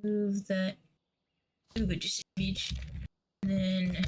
Move that. Move it just a beach. And then.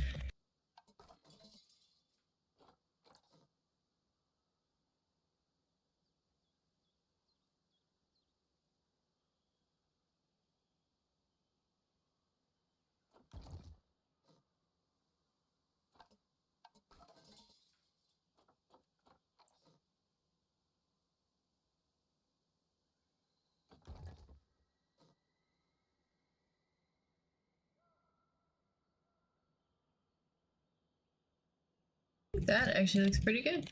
That actually looks pretty good.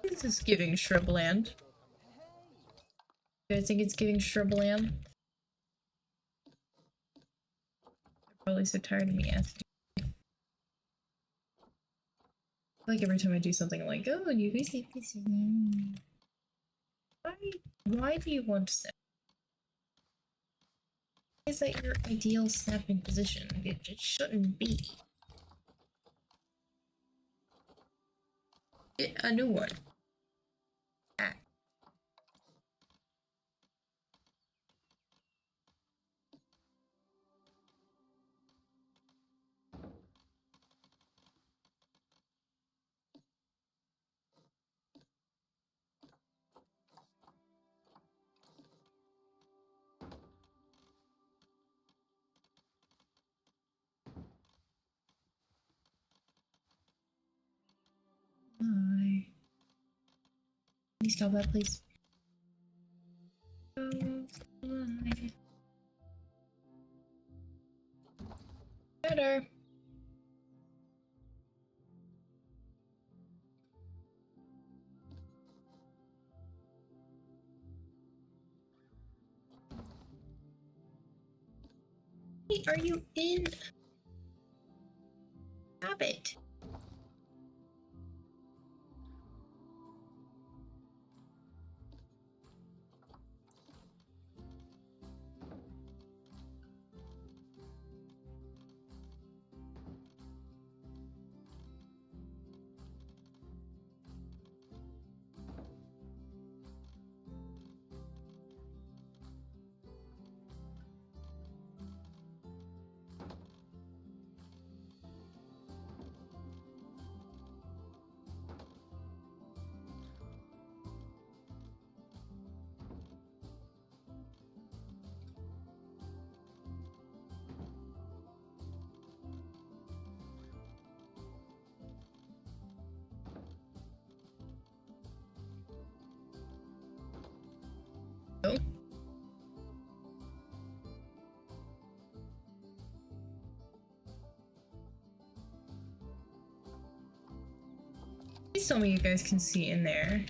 This is giving shrubland. You guys think it's giving shrubland? I'm probably so tired of me asking. Like every time I do something, I'm like, oh, you guys think this? Why do you want to snap? Is that your ideal snapping position? It shouldn't be. Get a new one. Ah. Can you stop that, please? Better. Hey, are you in? Stop it. Oh. Please tell me you guys can see in there.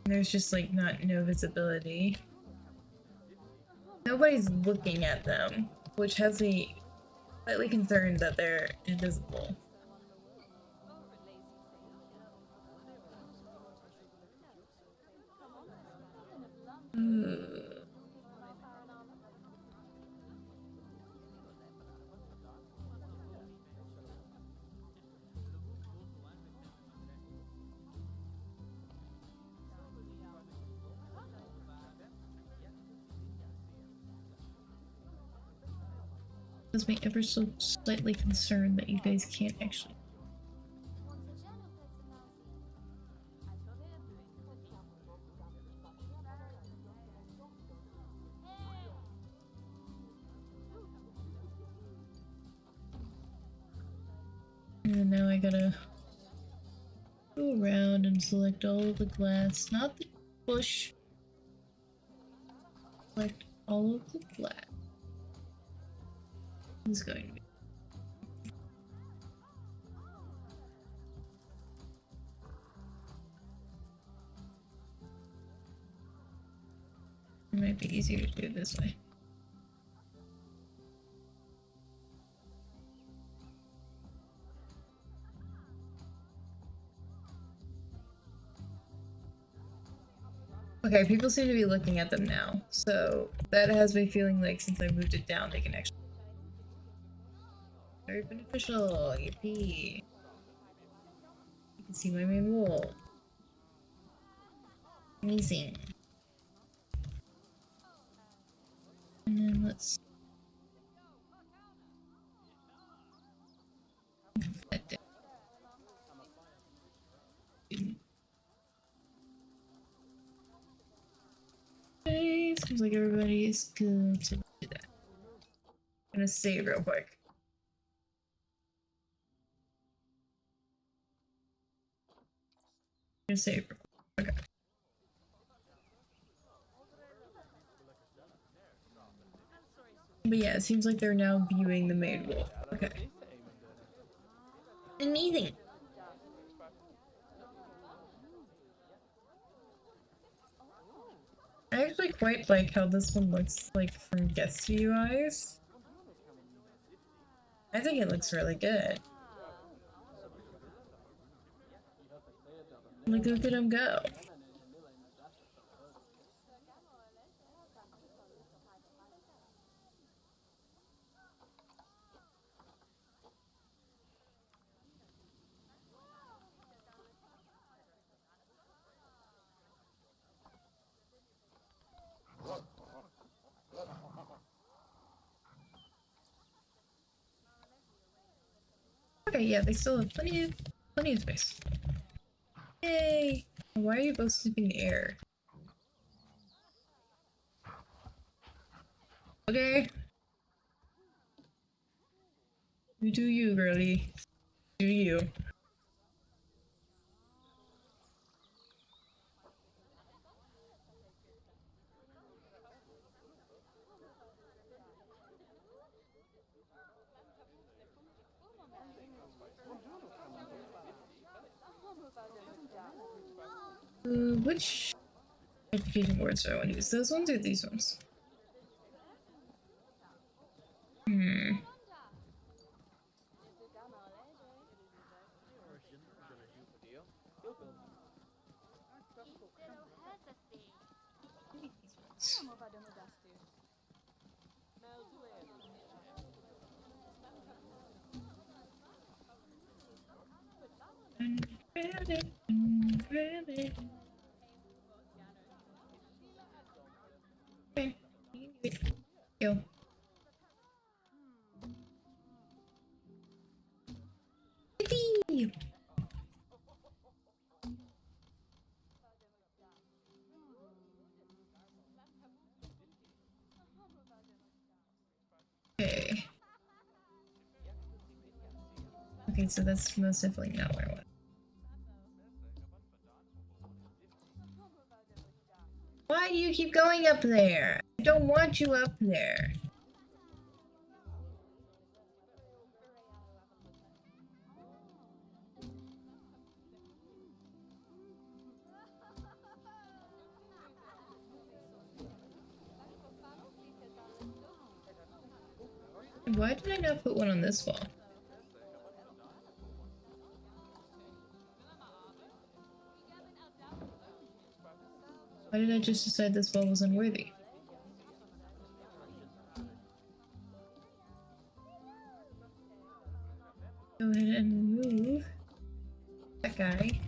There's just like no visibility. Nobody's looking at them, which has me slightly concerned that they're invisible. Has me ever so slightly concerned that you guys can't actually. And now I gotta go around and select all of the glass, not the bush. Select all of the glass. It's going to be. It might be easier to do it this way. Okay, people seem to be looking at them now, so that has me feeling like since I moved it down, they can actually. Very beneficial, yippee. You can see my main wall. Amazing. And then let's Seems like everybody's good to do that. I'm gonna save real quick. I'm gonna save real quick. Okay. But yeah, it seems like they're now viewing the maid wolf. Okay. Amazing. I actually quite like how this one looks like from guest view eyes. I think it looks really good. Like, look at him go. Okay, yeah, they still have plenty of space. Yay! Why are you both sniffing the air? Okay. You do you, girly. Do you. Which education boards do I want to use? Those ones or these ones? Hmm. Okay. Go. Yippee! Okay. Okay, so that's most definitely not what I want. Why do you keep going up there? I don't want you up there. Why did I not put one on this wall? Why did I just decide this wall was unworthy? Go ahead and remove that guy.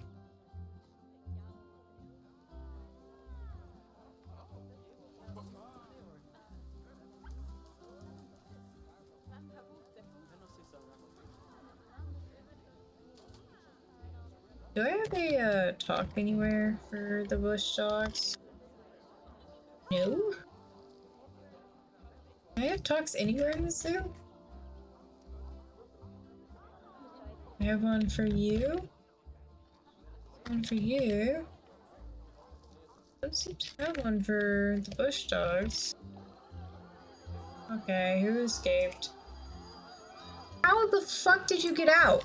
Do I have a talk anywhere for the bush dogs? No? Do I have talks anywhere in the zoo? I have one for you. One for you. Don't seem to have one for the bush dogs. Okay, who escaped? How the fuck did you get out?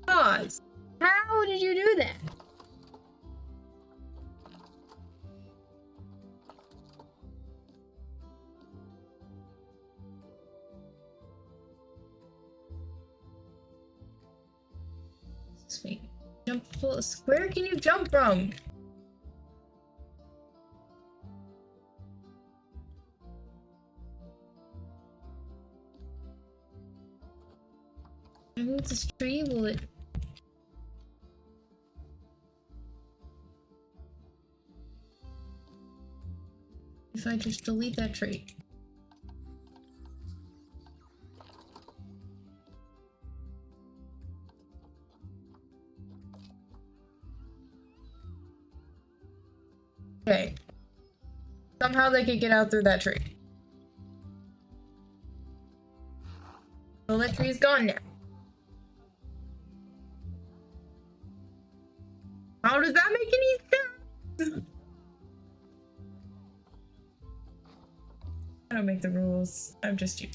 Pause. How did you do that? Sweet. Jump. Where can you jump from? I moved this tree. Will it? If I just delete that tree. Okay. Somehow they could get out through that tree. Well, that tree is gone now. How does that make any sense? I don't make the rules. I'm just here.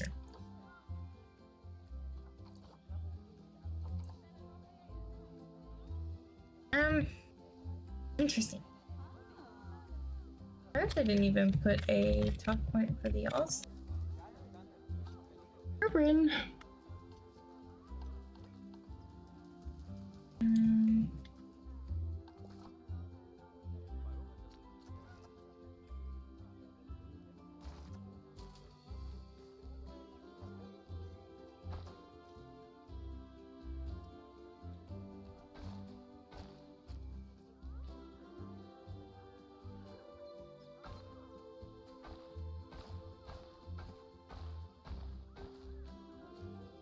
Interesting. First, I didn't even put a talk point for the alls. Urban.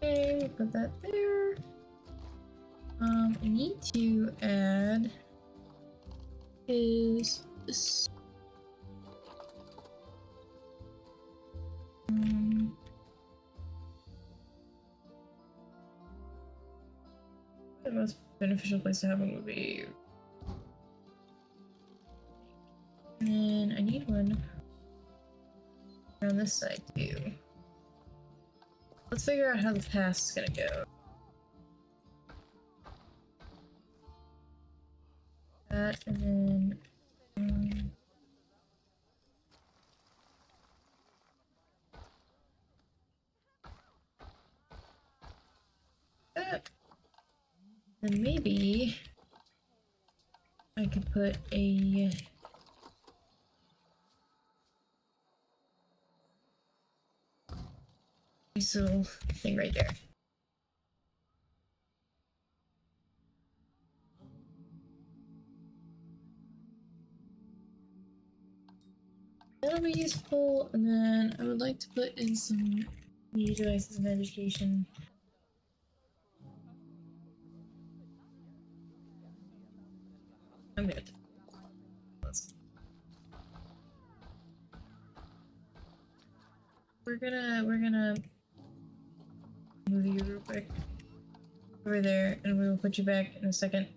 Okay, we'll put that there. I need to add is this. The most beneficial place to have one would be. And then I need one around this side too. Let's figure out how the pass is gonna go. That and then that. Then maybe I could put a nice little thing right there. That'll be useful, and then I would like to put in some new devices in education. I'm good. We're gonna move you real quick over there, and we will put you back in a second.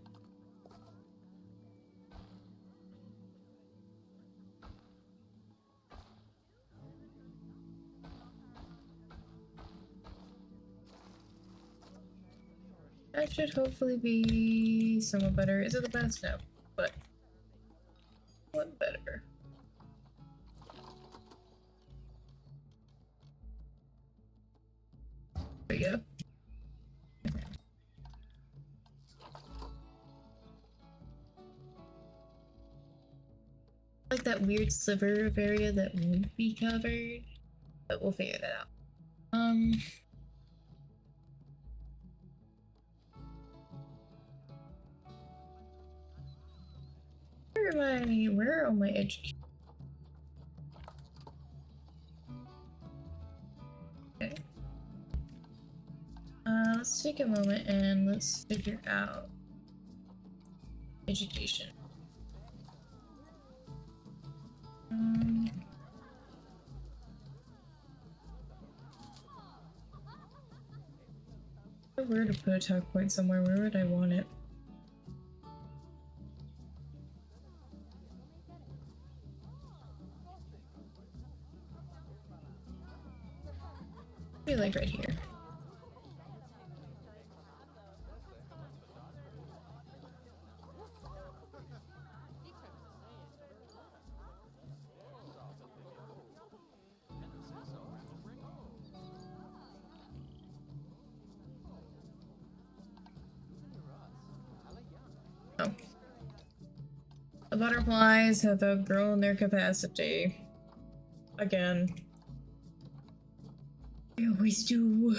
That should hopefully be somewhat better. Is it the best? No, but what better? There we go. Like that weird sliver of area that won't be covered, but we'll figure that out. Where are all my edge? Okay. Let's take a moment and let's figure out education. If I were to put a talk point somewhere, where would I want it? Maybe like right here. Oh. The butterflies have outgrown their capacity. Again. They always do.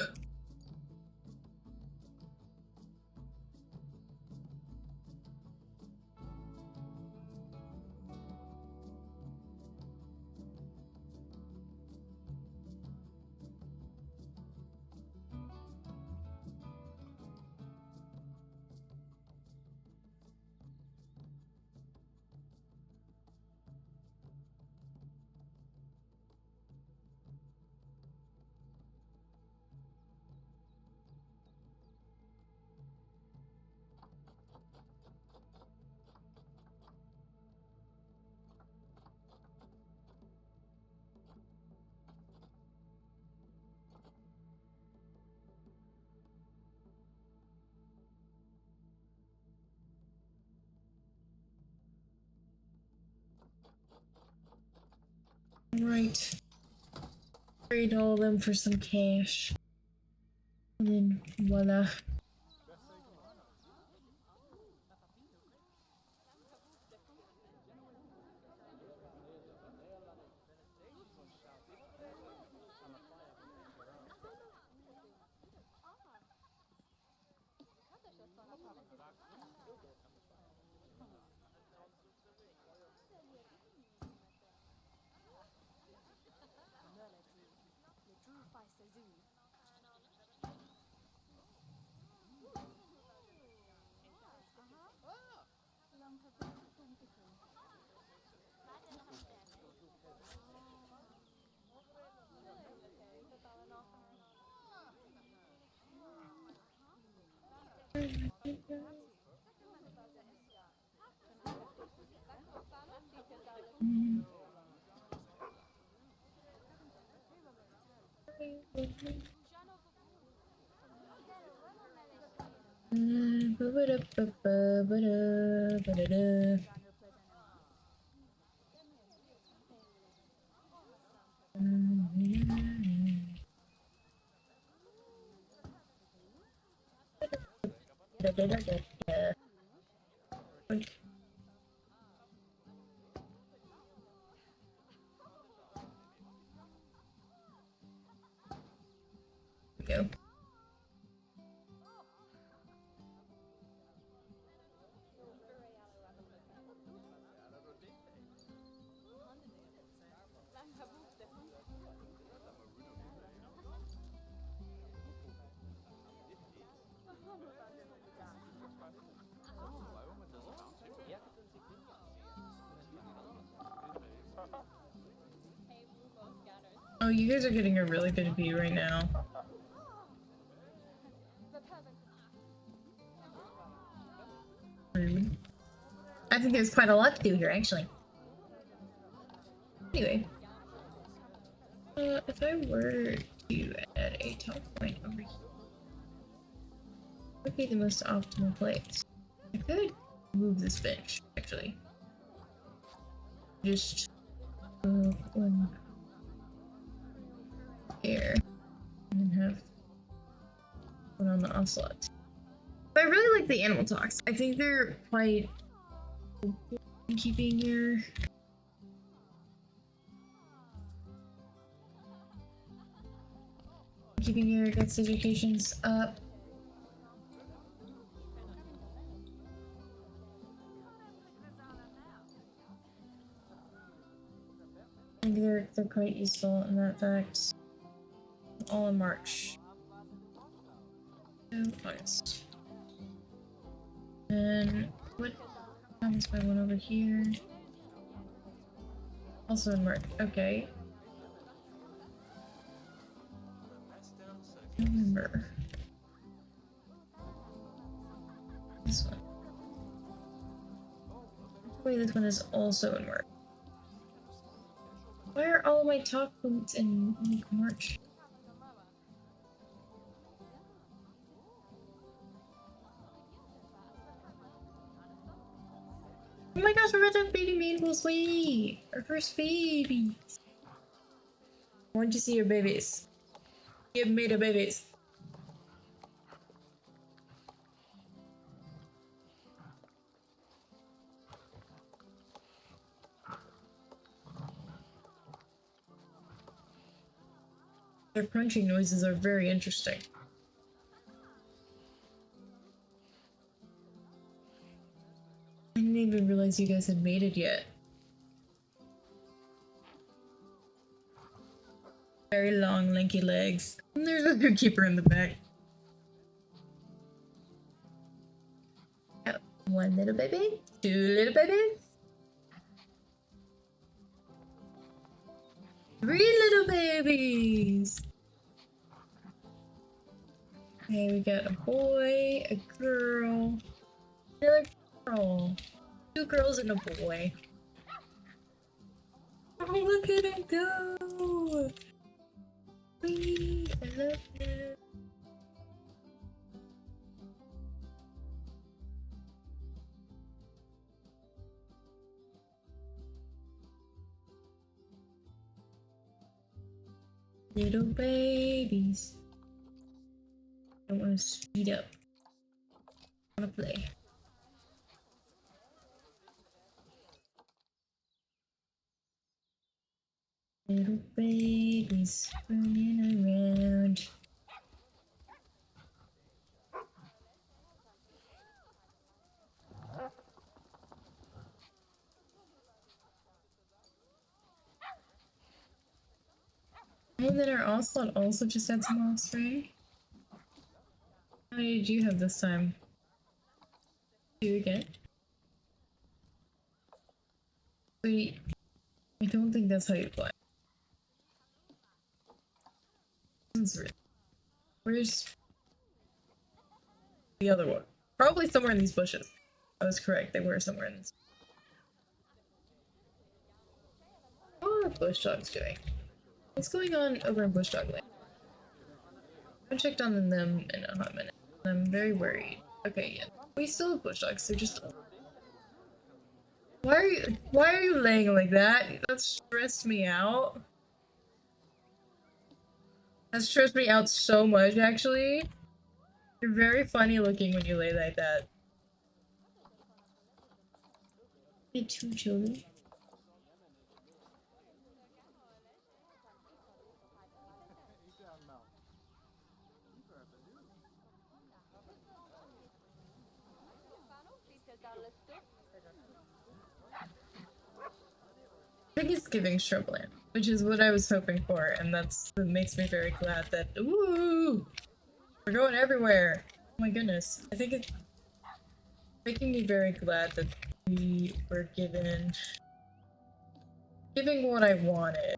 Right. Trade all of them for some cash. And then voila. Go. Oh, you guys are getting a really good view right now. Rude. I think there's quite a lot to do here, actually. Anyway. If I were to add a top point over here, what would be the most optimal place? I could move this bench, actually. Just one here, and then have one on the ocelot. But I really like the animal talks. I think they're quite in keeping your guts' educations up. I think they're quite useful in that fact. All in March. So August. And what comes my one over here? Also in March. Okay. November. This one. Wait, this one is also in March. Why are all my talk points in March? Oh my gosh, we're about to have baby Mabel's way! Our first baby! I want to see your babies. Give me the babies. Their crunching noises are very interesting. I didn't even realize you guys had made it yet. Very long, lanky legs. And there's a zookeeper in the back. Oh, one little baby, two little babies, three little babies. Okay, we got a boy, a girl, another girl, two girls and a boy. Oh, look at him go! Wee, I love him. Little babies. I want to speed up. I want to play. Little babies running around. And then our ocelot also just had some offspring. How many did you have this time? 2 again? Wait, I don't think that's how you play. Where's the other one? Probably somewhere in these bushes. I was correct, they were somewhere in this. What are bush dogs doing? What's going on over in bush dog land? I haven't checked on them in a hot minute. I'm very worried. Okay, yeah. We still have bush dogs, so just... Why are you laying like that? That stressed me out. That stressed me out so much, actually. You're very funny looking when you lay like that. I had 2 children. I think it's giving shrubland, which is what I was hoping for, and what makes me very glad that ooh, we're going everywhere. Oh my goodness, I think it's making me very glad that we were giving what I wanted.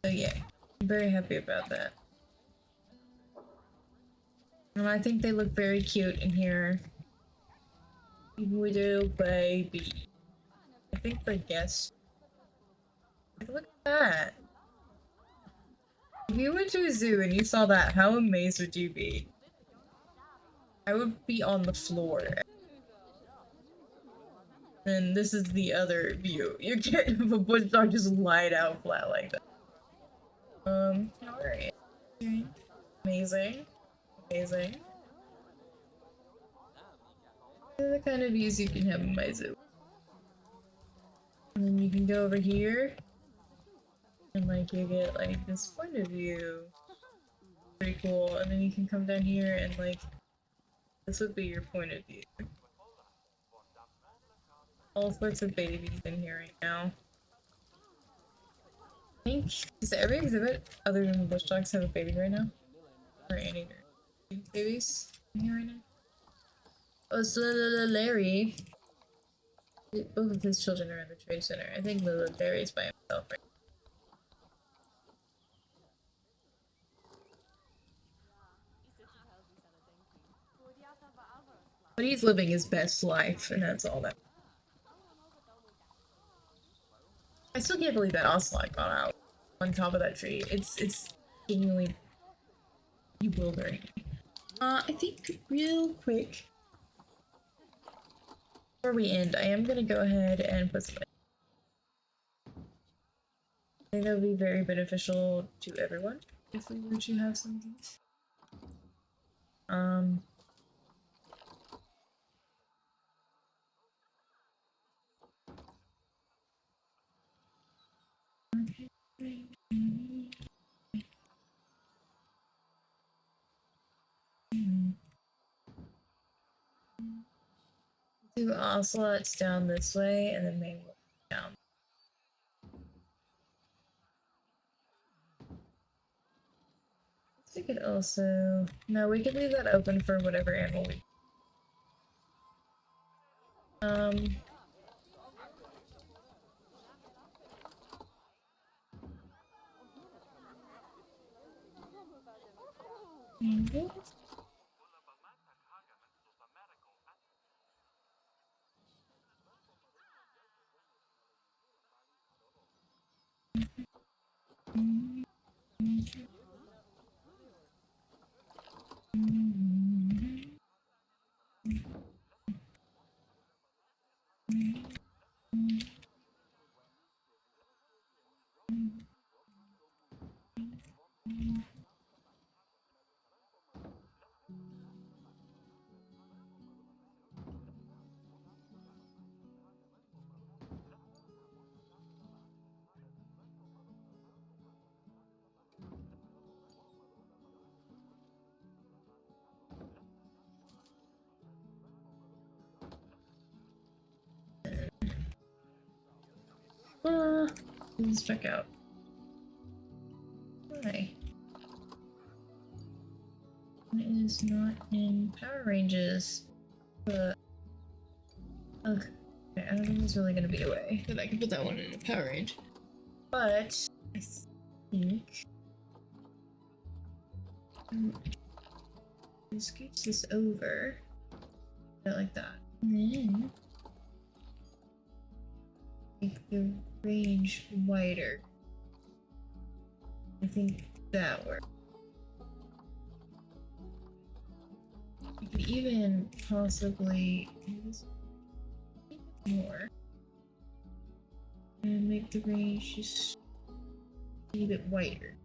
So yeah, I'm very happy about that. And I think they look very cute in here. Little baby. I think the guest. Look at that. If you went to a zoo and you saw that, how amazed would you be? I would be on the floor. And this is the other view. You get a bush dog just lied out flat like that. Alright. Amazing. Amazing. These are the kind of views you can have in my zoo. And then you can go over here. And like you get like this point of view. Pretty cool. And then you can come down here and like this would be your point of view. All sorts of babies in here right now. I think does every exhibit other than the bush dogs have a baby right now? Or any babies in here right now? Oh, so Larry. Both of his children are in the trade center. I think little Larry's by himself right now. But he's living his best life, and that's all that. I still can't believe that ocelot got out on top of that tree. It's genuinely bewildering. I think real quick before we end, I am gonna go ahead and put some. I think that would be very beneficial to everyone if we were to have some of these. Do ocelots down this way and then maybe down. We could also no, we could leave that open for whatever animal we Let's check out. Why? It is not in power ranges. But okay, I don't think there's really gonna be a way that I can put that one in a power range. But I think scooch this over. Like that. And then make the range wider. I think that works. You could even possibly use more and make the range just a bit wider.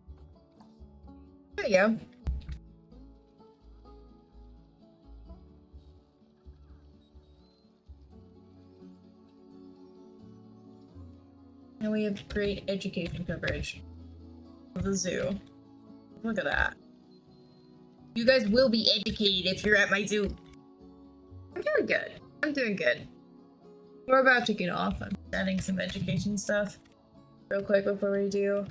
There you go. And we have great education coverage of the zoo. Look at that. You guys will be educated if you're at my zoo. I'm doing good. I'm doing good. We're about to get off. I'm adding some education stuff real quick before we do.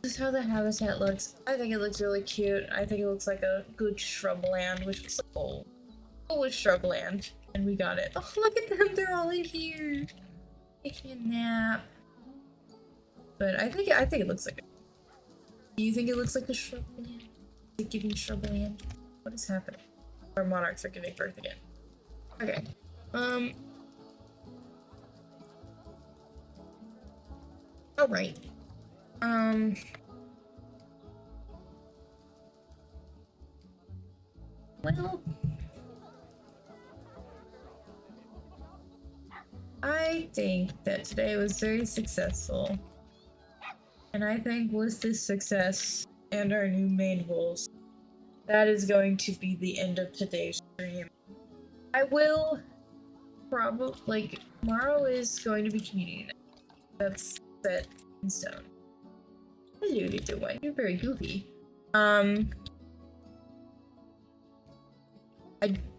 This is how the habitat looks. I think it looks really cute. I think it looks like a good shrubland, which looks like old shrubland. And we got it. Oh, look at them. They're all in here. Taking a nap. But I think it looks like Do you think it looks like a shrubland? Is it giving shrubland? What is happening? Our monarchs are giving birth again. Okay. Alright. Well, I think that today was very successful. And I think with this success and our new main goals, that is going to be the end of today's stream. I will probably, tomorrow is going to be community night. That's set in stone. Hello, little one. You're very goofy. I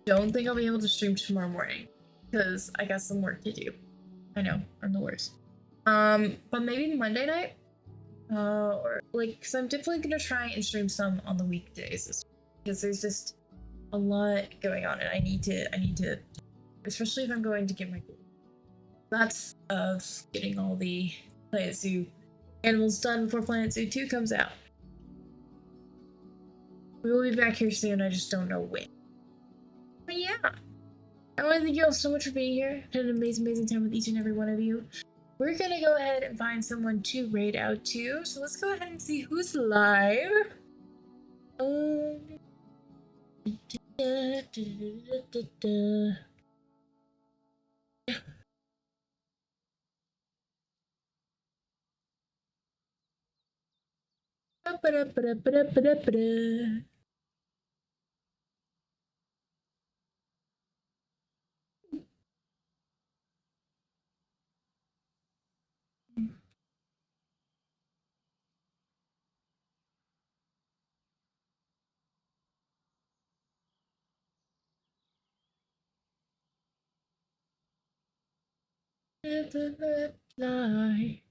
don't think I'll be able to stream tomorrow morning because I got some work to do. I know, I'm the worst. But maybe Monday night? Or because I'm definitely gonna try and stream some on the weekdays because there's just a lot going on and I need to, especially if I'm going to get my lots of getting all the Planet Zoo animals done before Planet Zoo 2 comes out. We will be back here soon, I just don't know when. But yeah, I want to thank you all so much for being here. Had an amazing time with each and every one of you. We're gonna go ahead and find someone to raid out to, so let's go ahead and see who's live. Never fly.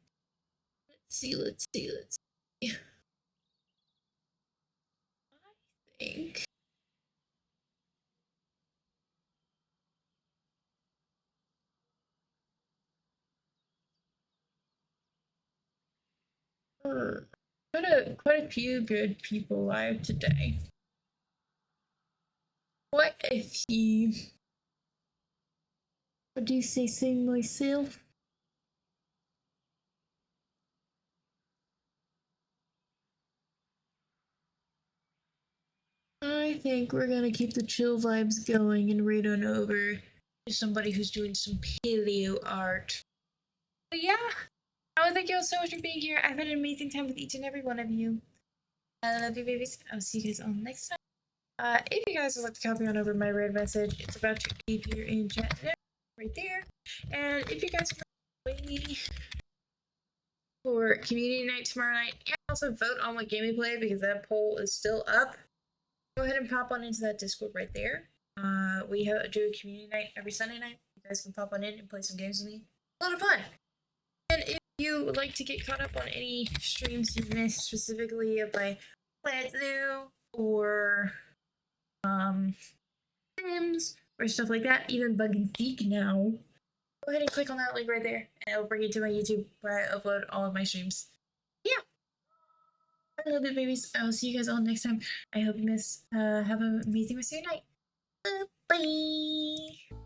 Let's see. I think. Quite a few good people live today. What if you? What do you say myself? think we're gonna keep the chill vibes going and read on over to somebody who's doing some paleo art. But yeah, I want to thank you all so much for being here. I've had an amazing time with each and every one of you. I love you, babies. I'll see you guys all next time. If you guys would like to copy on over my red message, it's about to appear in chat now, right there. And if you guys would like to join me for community night tomorrow night, and also vote on what game we play because that poll is still up, go ahead and pop on into that Discord right there. We do a community night every Sunday night. You guys can pop on in and play some games with me. A lot of fun. And if you would like to get caught up on any streams you've missed, specifically of my Let's Do or Sims or stuff like that, even Bug and Seek now, go ahead and click on that link right there, and it'll bring you to my YouTube where I upload all of my streams. Yeah. I love you, babies. I'll see you guys all next time. I hope you have an amazing rest of your night. Bye.